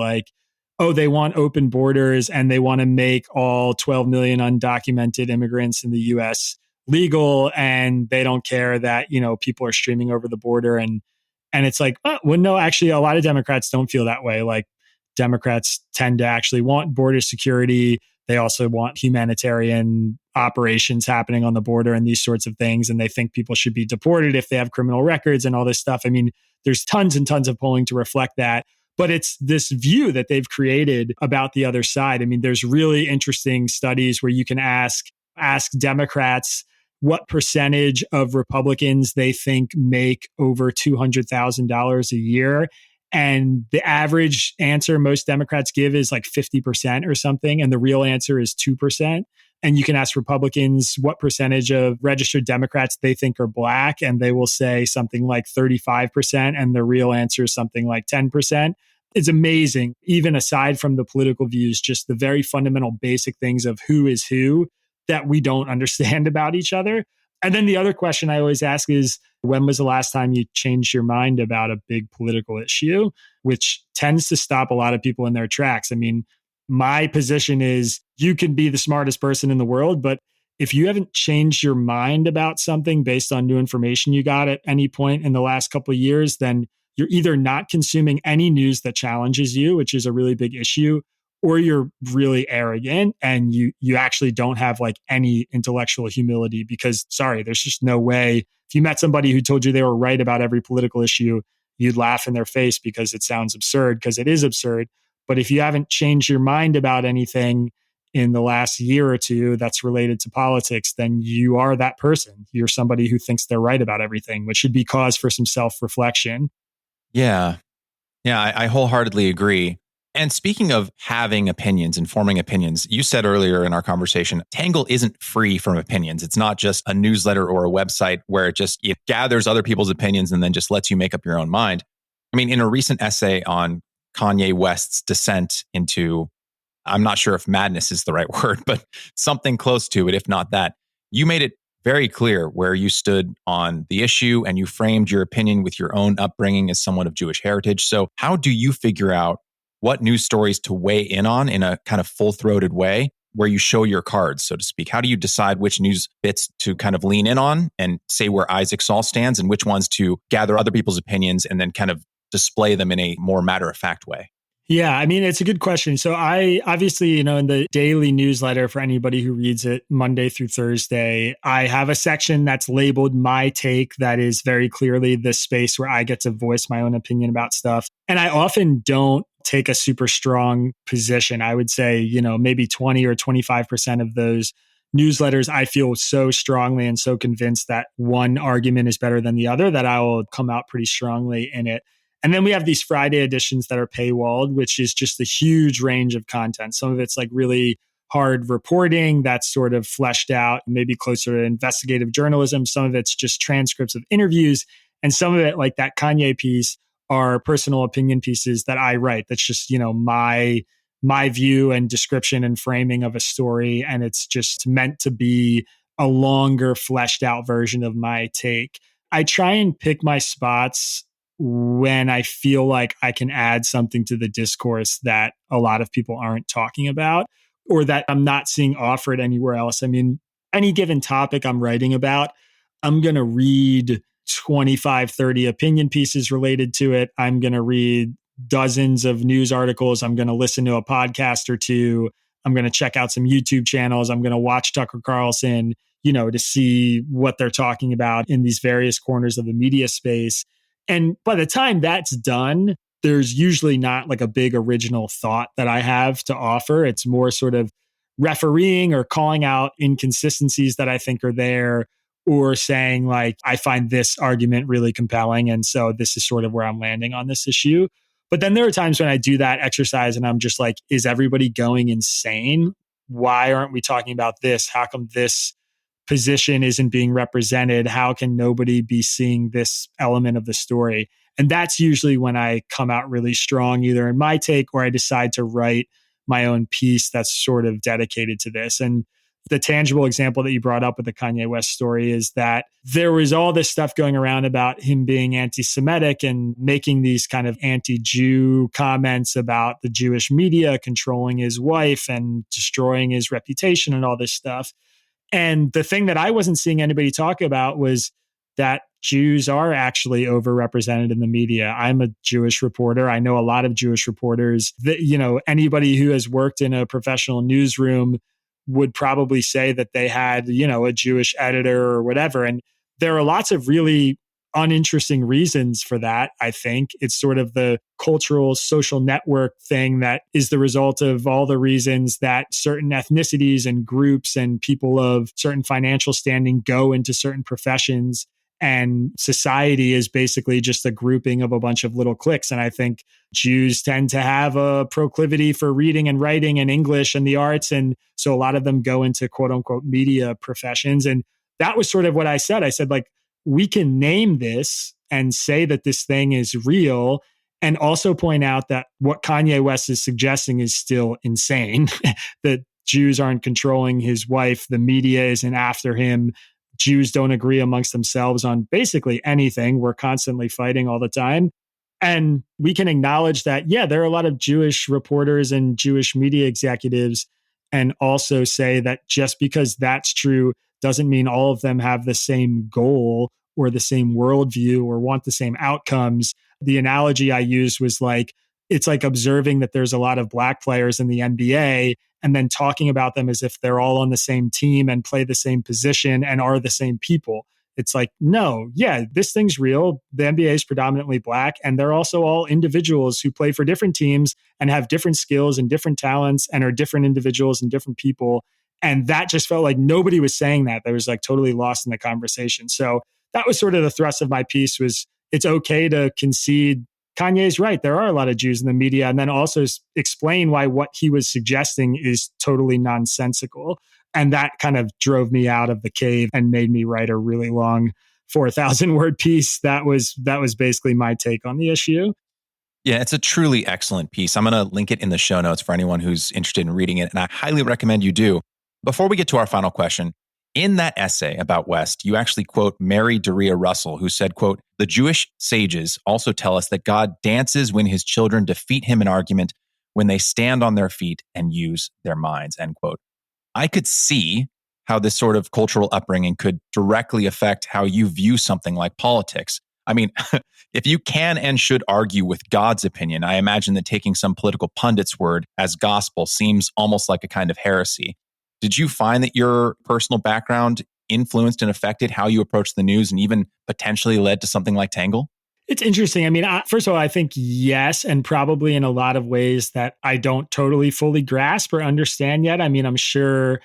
Speaker 2: oh, they want open borders and they want to make all 12 million undocumented immigrants in the US legal, and they don't care that, people are streaming over the border. And it's like, oh, well, no, actually, a lot of Democrats don't feel that way. Like, Democrats tend to actually want border security. They also want humanitarian operations happening on the border and these sorts of things. And they think people should be deported if they have criminal records and all this stuff. I mean, there's tons and tons of polling to reflect that. But it's this view that they've created about the other side. I mean, there's really interesting studies where you can ask Democrats what percentage of Republicans they think make over $200,000 a year. And the average answer most Democrats give is like 50% or something. And the real answer is 2%. And you can ask Republicans what percentage of registered Democrats they think are Black, and they will say something like 35%. And the real answer is something like 10%. It's amazing, even aside from the political views, just the very fundamental basic things of who is who that we don't understand about each other. And then the other question I always ask is, when was the last time you changed your mind about a big political issue, which tends to stop a lot of people in their tracks. I mean, my position is you can be the smartest person in the world, but if you haven't changed your mind about something based on new information you got at any point in the last couple of years, then you're either not consuming any news that challenges you, which is a really big issue, or you're really arrogant and you actually don't have like any intellectual humility, because sorry, there's just no way. If you met somebody who told you they were right about every political issue, you'd laugh in their face because it sounds absurd, because it is absurd. But if you haven't changed your mind about anything in the last year or two that's related to politics, then you are that person. You're somebody who thinks they're right about everything, which should be cause for some self-reflection.
Speaker 1: Yeah. Yeah, I wholeheartedly agree. And speaking of having opinions and forming opinions, you said earlier in our conversation, Tangle isn't free from opinions. It's not just a newsletter or a website where it gathers other people's opinions and then just lets you make up your own mind. I mean, in a recent essay on Kanye West's descent into, I'm not sure if madness is the right word, but something close to it, if not that, you made it very clear where you stood on the issue, and you framed your opinion with your own upbringing as someone of Jewish heritage. So how do you figure out what news stories to weigh in on in a kind of full-throated way where you show your cards, so to speak? How do you decide which news bits to kind of lean in on and say where Isaac Saul stands, and which ones to gather other people's opinions and then kind of display them in a more matter-of-fact way?
Speaker 2: Yeah, I mean, it's a good question. So I obviously, in the daily newsletter for anybody who reads it Monday through Thursday, I have a section that's labeled My Take, that is very clearly the space where I get to voice my own opinion about stuff. And I often don't take a super strong position. I would say, maybe 20 or 25% of those newsletters, I feel so strongly and so convinced that one argument is better than the other that I will come out pretty strongly in it. And then we have these Friday editions that are paywalled, which is just a huge range of content. Some of it's like really hard reporting that's sort of fleshed out, maybe closer to investigative journalism. Some of it's just transcripts of interviews. And some of it, like that Kanye piece, are personal opinion pieces that I write. That's just, my view and description and framing of a story. And it's just meant to be a longer, fleshed out version of my take. I try and pick my spots when I feel like I can add something to the discourse that a lot of people aren't talking about, or that I'm not seeing offered anywhere else. I mean, any given topic I'm writing about, I'm going to read 25, 30 opinion pieces related to it. I'm going to read dozens of news articles. I'm going to listen to a podcast or two. I'm going to check out some YouTube channels. I'm going to watch Tucker Carlson, to see what they're talking about in these various corners of the media space. And by the time that's done, there's usually not like a big original thought that I have to offer. It's more sort of refereeing or calling out inconsistencies that I think are there, or saying like, I find this argument really compelling, and so this is sort of where I'm landing on this issue. But then there are times when I do that exercise and I'm just like, is everybody going insane? Why aren't we talking about this? How come this position isn't being represented? How can nobody be seeing this element of the story? And that's usually when I come out really strong, either in my take or I decide to write my own piece that's sort of dedicated to this. And, the tangible example that you brought up with the Kanye West story is that there was all this stuff going around about him being anti-Semitic and making these kind of anti-Jew comments about the Jewish media controlling his wife and destroying his reputation and all this stuff. And the thing that I wasn't seeing anybody talk about was that Jews are actually overrepresented in the media. I'm a Jewish reporter. I know a lot of Jewish reporters that, anybody who has worked in a professional newsroom would probably say that they had, a Jewish editor or whatever. And there are lots of really uninteresting reasons for that. I think it's sort of the cultural social network thing that is the result of all the reasons that certain ethnicities and groups and people of certain financial standing go into certain professions. And society is basically just a grouping of a bunch of little cliques. And I think Jews tend to have a proclivity for reading and writing and English and the arts. And so a lot of them go into quote unquote media professions. And that was sort of what I said. I said, like, we can name this and say that this thing is real and also point out that what Kanye West is suggesting is still insane, that Jews aren't controlling his wife, the media isn't after him, Jews don't agree amongst themselves on basically anything. We're constantly fighting all the time. And we can acknowledge that, yeah, there are a lot of Jewish reporters and Jewish media executives, and also say that just because that's true doesn't mean all of them have the same goal or the same worldview or want the same outcomes. The analogy I used was like, it's like observing that there's a lot of black players in the NBA and then talking about them as if they're all on the same team and play the same position and are the same people. It's like, no, yeah, this thing's real. The NBA is predominantly black, and they're also all individuals who play for different teams and have different skills and different talents and are different individuals and different people. And that just felt like nobody was saying that. They was like totally lost in the conversation. So that was sort of the thrust of my piece, was it's okay to concede Kanye's right. There are a lot of Jews in the media, and then also explain why what he was suggesting is totally nonsensical. And that kind of drove me out of the cave and made me write a really long 4,000 word piece. That was basically my take on the issue.
Speaker 1: Yeah, it's a truly excellent piece. I'm going to link it in the show notes for anyone who's interested in reading it, and I highly recommend you do. Before we get to our final question, in that essay about West, you actually quote Mary Doria Russell, who said, quote, "The Jewish sages also tell us that God dances when his children defeat him in argument, when they stand on their feet and use their minds," end quote. I could see how this sort of cultural upbringing could directly affect how you view something like politics. I mean, if you can and should argue with God's opinion, I imagine that taking some political pundit's word as gospel seems almost like a kind of heresy. Did you find that your personal background influenced and affected how you approach the news and even potentially led to something like Tangle?
Speaker 2: It's interesting. I mean, first of all, I think yes, and probably in a lot of ways that I don't totally fully grasp or understand yet. I mean, I'm sure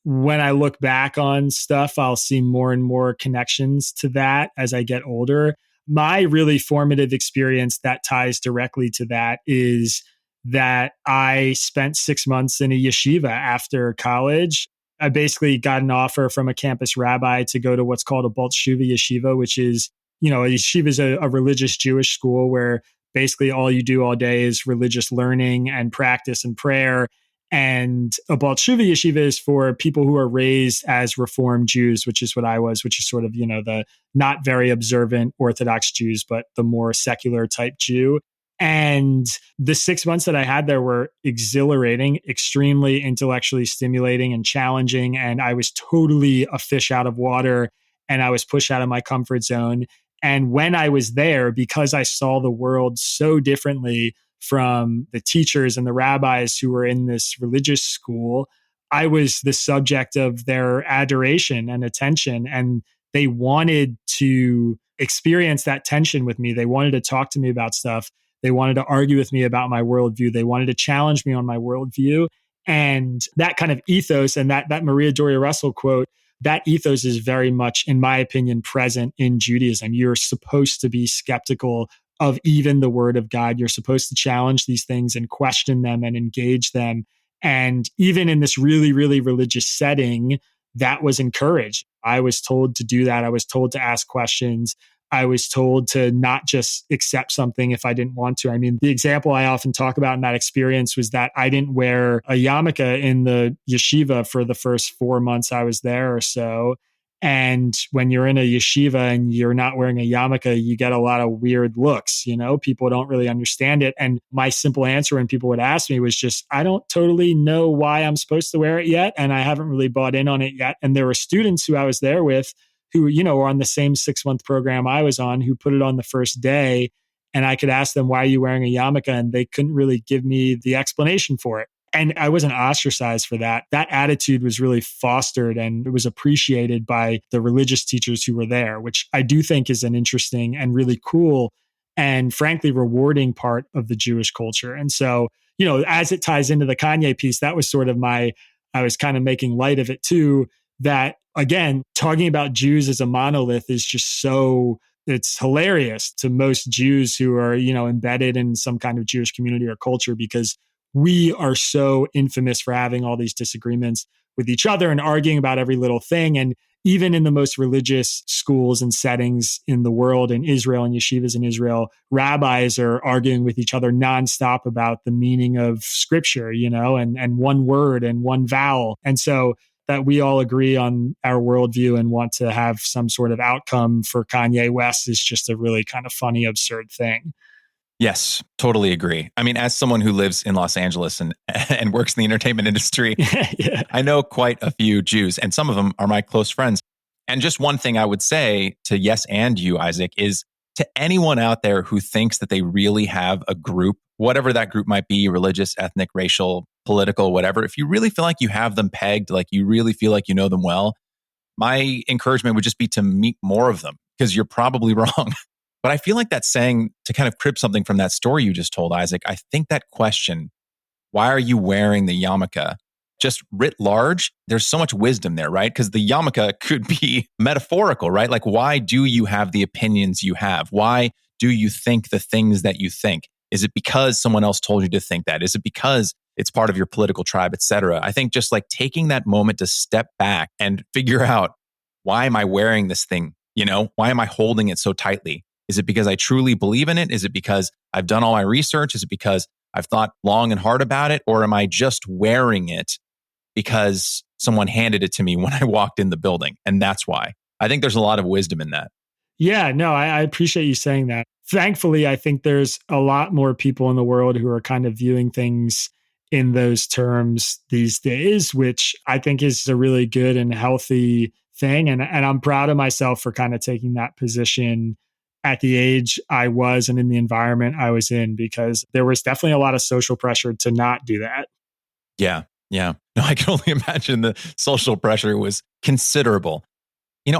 Speaker 2: when I look back on stuff, I'll see more and more connections to that as I get older. My really formative experience that ties directly to that is that I spent 6 months in a yeshiva after college. I basically got an offer from a campus rabbi to go to what's called a Balt Shuva yeshiva, which is, a yeshiva is a religious Jewish school where basically all you do all day is religious learning and practice and prayer. And a Balt Shuva yeshiva is for people who are raised as Reform Jews, which is what I was, which is sort of, the not very observant Orthodox Jews, but the more secular type Jew. And the 6 months that I had there were exhilarating, extremely intellectually stimulating and challenging. And I was totally a fish out of water, and I was pushed out of my comfort zone. And when I was there, because I saw the world so differently from the teachers and the rabbis who were in this religious school, I was the subject of their adoration and attention. And they wanted to experience that tension with me. They wanted to talk to me about stuff. They wanted to argue with me about my worldview. They wanted to challenge me on my worldview. And that kind of ethos and that Maria Doria Russell quote, that ethos is very much, in my opinion, present in Judaism. You're supposed to be skeptical of even the word of God. You're supposed to challenge these things and question them and engage them. And even in this really, really religious setting, that was encouraged. I was told to do that. I was told to ask questions. I was told to not just accept something if I didn't want to. I mean, the example I often talk about in that experience was that I didn't wear a yarmulke in the yeshiva for the first 4 months I was there or so. And when you're in a yeshiva and you're not wearing a yarmulke, you get a lot of weird looks. People don't really understand it. And my simple answer when people would ask me was just, I don't totally know why I'm supposed to wear it yet. And I haven't really bought in on it yet. And there were students who I was there with who, were on the same 6-month program I was on, who put it on the first day. And I could ask them, why are you wearing a yarmulke? And they couldn't really give me the explanation for it. And I wasn't ostracized for that. That attitude was really fostered and it was appreciated by the religious teachers who were there, which I do think is an interesting and really cool and frankly rewarding part of the Jewish culture. And so, as it ties into the Kanye piece, that was sort of I was kind of making light of it too, that again, talking about Jews as a monolith is just it's hilarious to most Jews who are, embedded in some kind of Jewish community or culture, because we are so infamous for having all these disagreements with each other and arguing about every little thing. And even in the most religious schools and settings in the world, in Israel and yeshivas in Israel, rabbis are arguing with each other nonstop about the meaning of scripture, and one word and one vowel. And so that we all agree on our worldview and want to have some sort of outcome for Kanye West is just a really kind of funny, absurd thing.
Speaker 1: Yes, totally agree. I mean, as someone who lives in Los Angeles and works in the entertainment industry,
Speaker 2: yeah.
Speaker 1: I know quite a few Jews, and some of them are my close friends. And just one thing I would say to yes and you, Isaac, is to anyone out there who thinks that they really have a group, whatever that group might be, religious, ethnic, racial, political, whatever, if you really feel like you have them pegged, like you really feel like you know them well, my encouragement would just be to meet more of them, because you're probably wrong. But I feel like that's saying, to kind of crib something from that story you just told, Isaac, I think that question, why are you wearing the yarmulke, just writ large, there's so much wisdom there, right? Because the yarmulke could be metaphorical, right? Like, why do you have the opinions you have? Why do you think the things that you think? Is it because someone else told you to think that? Is it because it's part of your political tribe, et cetera? I think just like taking that moment to step back and figure out, why am I wearing this thing? Why am I holding it so tightly? Is it because I truly believe in it? Is it because I've done all my research? Is it because I've thought long and hard about it? Or am I just wearing it because someone handed it to me when I walked in the building? And that's why. I think there's a lot of wisdom in that.
Speaker 2: Yeah, no, I appreciate you saying that. Thankfully, I think there's a lot more people in the world who are kind of viewing things in those terms these days, which I think is a really good and healthy thing. And I'm proud of myself for kind of taking that position at the age I was and in the environment I was in, because there was definitely a lot of social pressure to not do that.
Speaker 1: Yeah. No, I can only imagine the social pressure was considerable.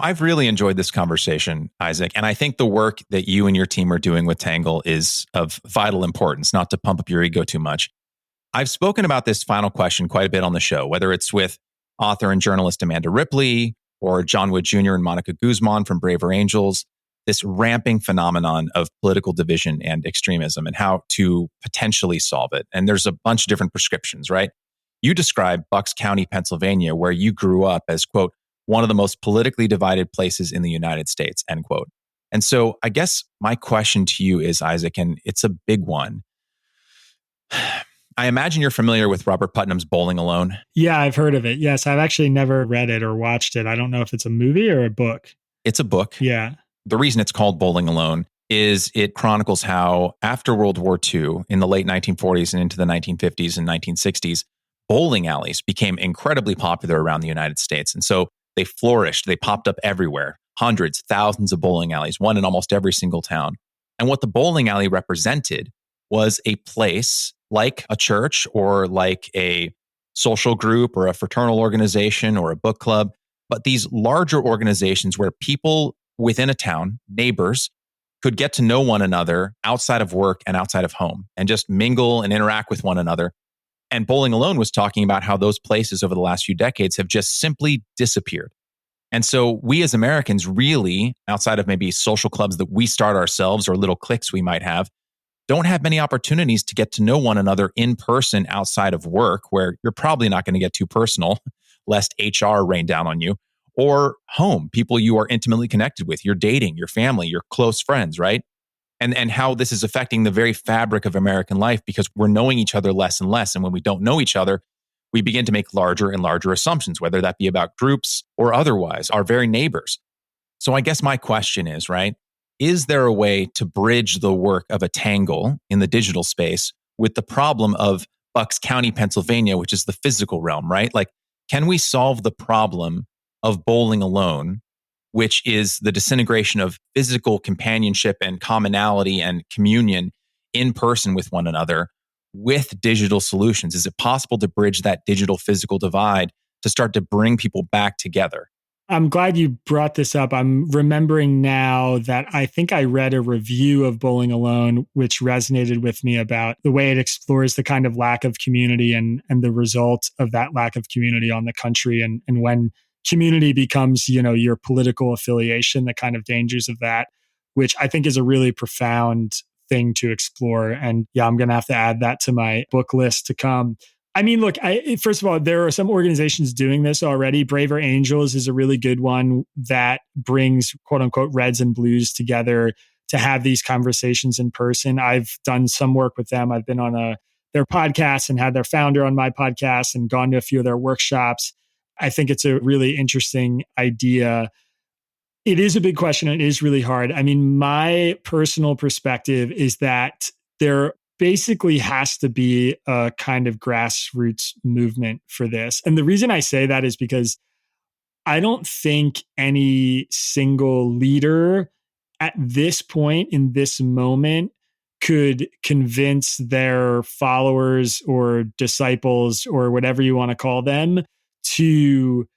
Speaker 1: I've really enjoyed this conversation, Isaac, and I think the work that you and your team are doing with Tangle is of vital importance, not to pump up your ego too much. I've spoken about this final question quite a bit on the show, whether it's with author and journalist Amanda Ripley or John Wood Jr. and Monica Guzman from Braver Angels, this ramping phenomenon of political division and extremism and how to potentially solve it. And there's a bunch of different prescriptions, right? You describe Bucks County, Pennsylvania, where you grew up as, quote, one of the most politically divided places in the United States, end quote. And so I guess my question to you is, Isaac, and it's a big one. I imagine you're familiar with Robert Putnam's Bowling Alone.
Speaker 2: Yeah, I've heard of it. Yes, I've actually never read it or watched it. I don't know if it's a movie or a book.
Speaker 1: It's a book.
Speaker 2: Yeah.
Speaker 1: The reason it's called Bowling Alone is it chronicles how after World War II, in the late 1940s and into the 1950s and 1960s, bowling alleys became incredibly popular around the United States. And so they flourished. They popped up everywhere. Hundreds, thousands of bowling alleys, one in almost every single town. And what the bowling alley represented was a place like a church or like a social group or a fraternal organization or a book club, but these larger organizations where people within a town, neighbors, could get to know one another outside of work and outside of home and just mingle and interact with one another. And Bowling Alone was talking about how those places over the last few decades have just simply disappeared. And so we as Americans really, outside of maybe social clubs that we start ourselves or little cliques we might have, don't have many opportunities to get to know one another in person outside of work, where you're probably not going to get too personal, lest HR rain down on you, or home, people you are intimately connected with, you're dating, your family, your close friends, right? And how this is affecting the very fabric of American life because we're knowing each other less and less. And when we don't know each other, we begin to make larger and larger assumptions, whether that be about groups or otherwise, our very neighbors. So I guess my question is, right? Is there a way to bridge the work of a Tangle in the digital space with the problem of Bucks County, Pennsylvania, which is the physical realm, right? Like, can we solve the problem of bowling alone, which is the disintegration of physical companionship and commonality and communion in person with one another with digital solutions? Is it possible to bridge that digital physical divide to start to bring people back together?
Speaker 2: I'm glad you brought this up. I'm remembering now that I think I read a review of Bowling Alone, which resonated with me about the way it explores the kind of lack of community and the result of that lack of community on the country. And when community becomes, your political affiliation, the kind of dangers of that, which I think is a really profound thing to explore. And yeah, I'm going to have to add that to my book list to come. I mean, look, first of all, there are some organizations doing this already. Braver Angels is a really good one that brings quote unquote reds and blues together to have these conversations in person. I've done some work with them. I've been on their podcast and had their founder on my podcast and gone to a few of their workshops. I think it's a really interesting idea. It is a big question. And it is really hard. I mean, my personal perspective is that there basically has to be a kind of grassroots movement for this. And the reason I say that is because I don't think any single leader at this point in this moment could convince their followers or disciples or whatever you want to call them to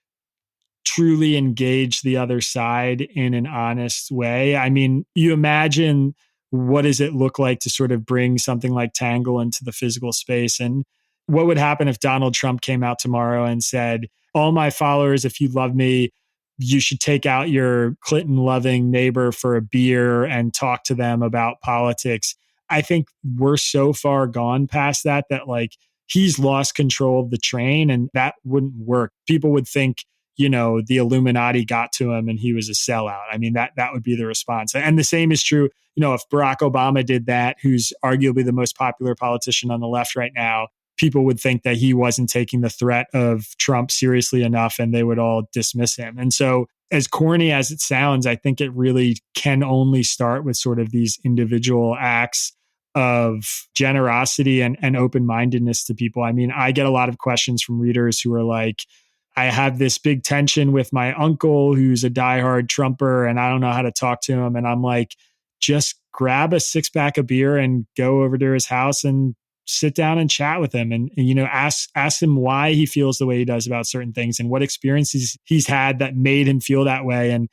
Speaker 2: truly engage the other side in an honest way. I mean, you imagine what does it look like to sort of bring something like Tangle into the physical space? And what would happen if Donald Trump came out tomorrow and said, all my followers, if you love me, you should take out your Clinton loving neighbor for a beer and talk to them about politics. I think we're so far gone past that like he's lost control of the train and that wouldn't work. People would think, the Illuminati got to him and he was a sellout. I mean, that would be the response. And the same is true, if Barack Obama did that, who's arguably the most popular politician on the left right now, people would think that he wasn't taking the threat of Trump seriously enough and they would all dismiss him. And so as corny as it sounds, I think it really can only start with sort of these individual acts of generosity and open-mindedness to people. I mean, I get a lot of questions from readers who are like, I have this big tension with my uncle who's a diehard Trumper and I don't know how to talk to him. And I'm like, just grab a 6-pack of beer and go over to his house and sit down and chat with him and ask him why he feels the way he does about certain things and what experiences he's had that made him feel that way and,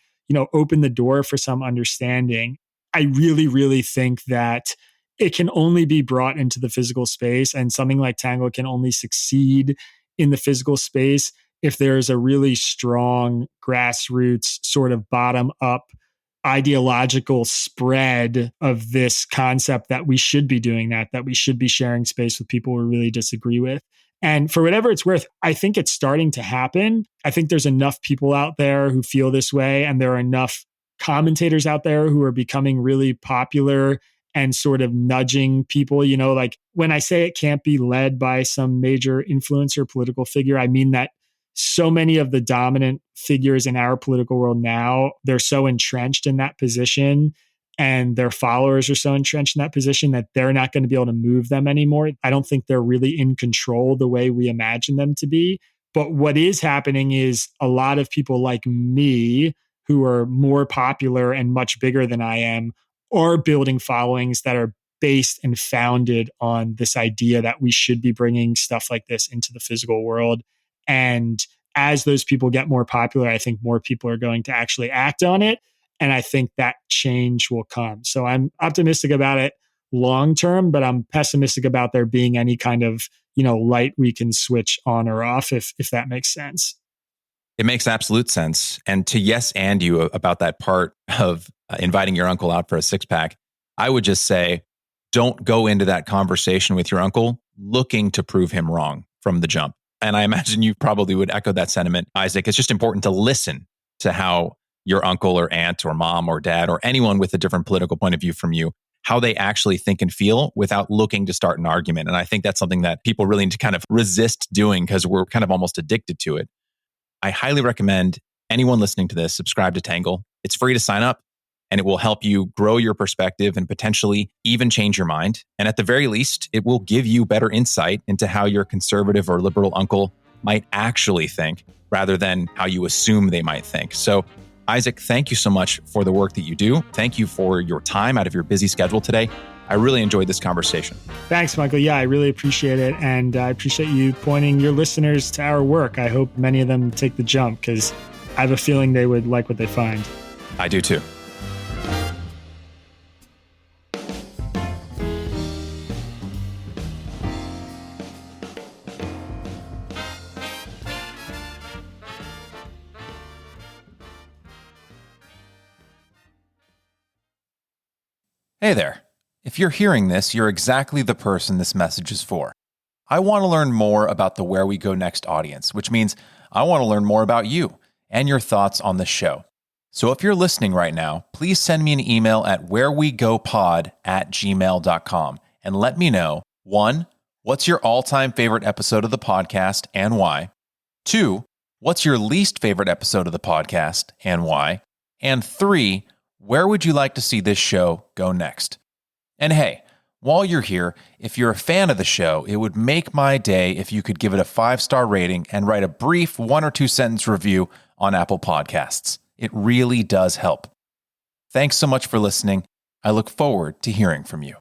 Speaker 2: open the door for some understanding. I really, really think that it can only be brought into the physical space and something like Tangle can only succeed in the physical space if there's a really strong grassroots sort of bottom up ideological spread of this concept that we should be doing that we should be sharing space with people we really disagree with. And for whatever it's worth, I think it's starting to happen. I think there's enough people out there who feel this way, and there are enough commentators out there who are becoming really popular and sort of nudging people, like when I say it can't be led by some major influencer political figure, I mean that so many of the dominant figures in our political world now, they're so entrenched in that position and their followers are so entrenched in that position that they're not going to be able to move them anymore. I don't think they're really in control the way we imagine them to be. But what is happening is a lot of people like me who are more popular and much bigger than I am are building followings that are based and founded on this idea that we should be bringing stuff like this into the physical world. And as those people get more popular, I think more people are going to actually act on it. And I think that change will come. So I'm optimistic about it long term, but I'm pessimistic about there being any kind of, light we can switch on or off, if that makes sense.
Speaker 1: It makes absolute sense. And to yes and you about that part of inviting your uncle out for a 6-pack, I would just say, don't go into that conversation with your uncle looking to prove him wrong from the jump. And I imagine you probably would echo that sentiment, Isaac. It's just important to listen to how your uncle or aunt or mom or dad or anyone with a different political point of view from you, how they actually think and feel without looking to start an argument. And I think that's something that people really need to kind of resist doing because we're kind of almost addicted to it. I highly recommend anyone listening to this subscribe to Tangle. It's free to sign up and it will help you grow your perspective and potentially even change your mind. And at the very least, it will give you better insight into how your conservative or liberal uncle might actually think rather than how you assume they might think. So Isaac, thank you so much for the work that you do. Thank you for your time out of your busy schedule today. I really enjoyed this conversation.
Speaker 2: Thanks, Michael. Yeah, I really appreciate it. And I appreciate you pointing your listeners to our work. I hope many of them take the jump because I have a feeling they would like what they find.
Speaker 1: I do too. Hey there. If you're hearing this, you're exactly the person this message is for. I want to learn more about the Where We Go Next audience, which means I want to learn more about you and your thoughts on the show. So if you're listening right now, please send me an email at wherewegopod@gmail.com and let me know, 1, what's your all-time favorite episode of the podcast and why? 2, what's your least favorite episode of the podcast and why? And 3, where would you like to see this show go next? And hey, while you're here, if you're a fan of the show, it would make my day if you could give it a 5-star rating and write a brief 1 or 2 sentence review on Apple Podcasts. It really does help. Thanks so much for listening. I look forward to hearing from you.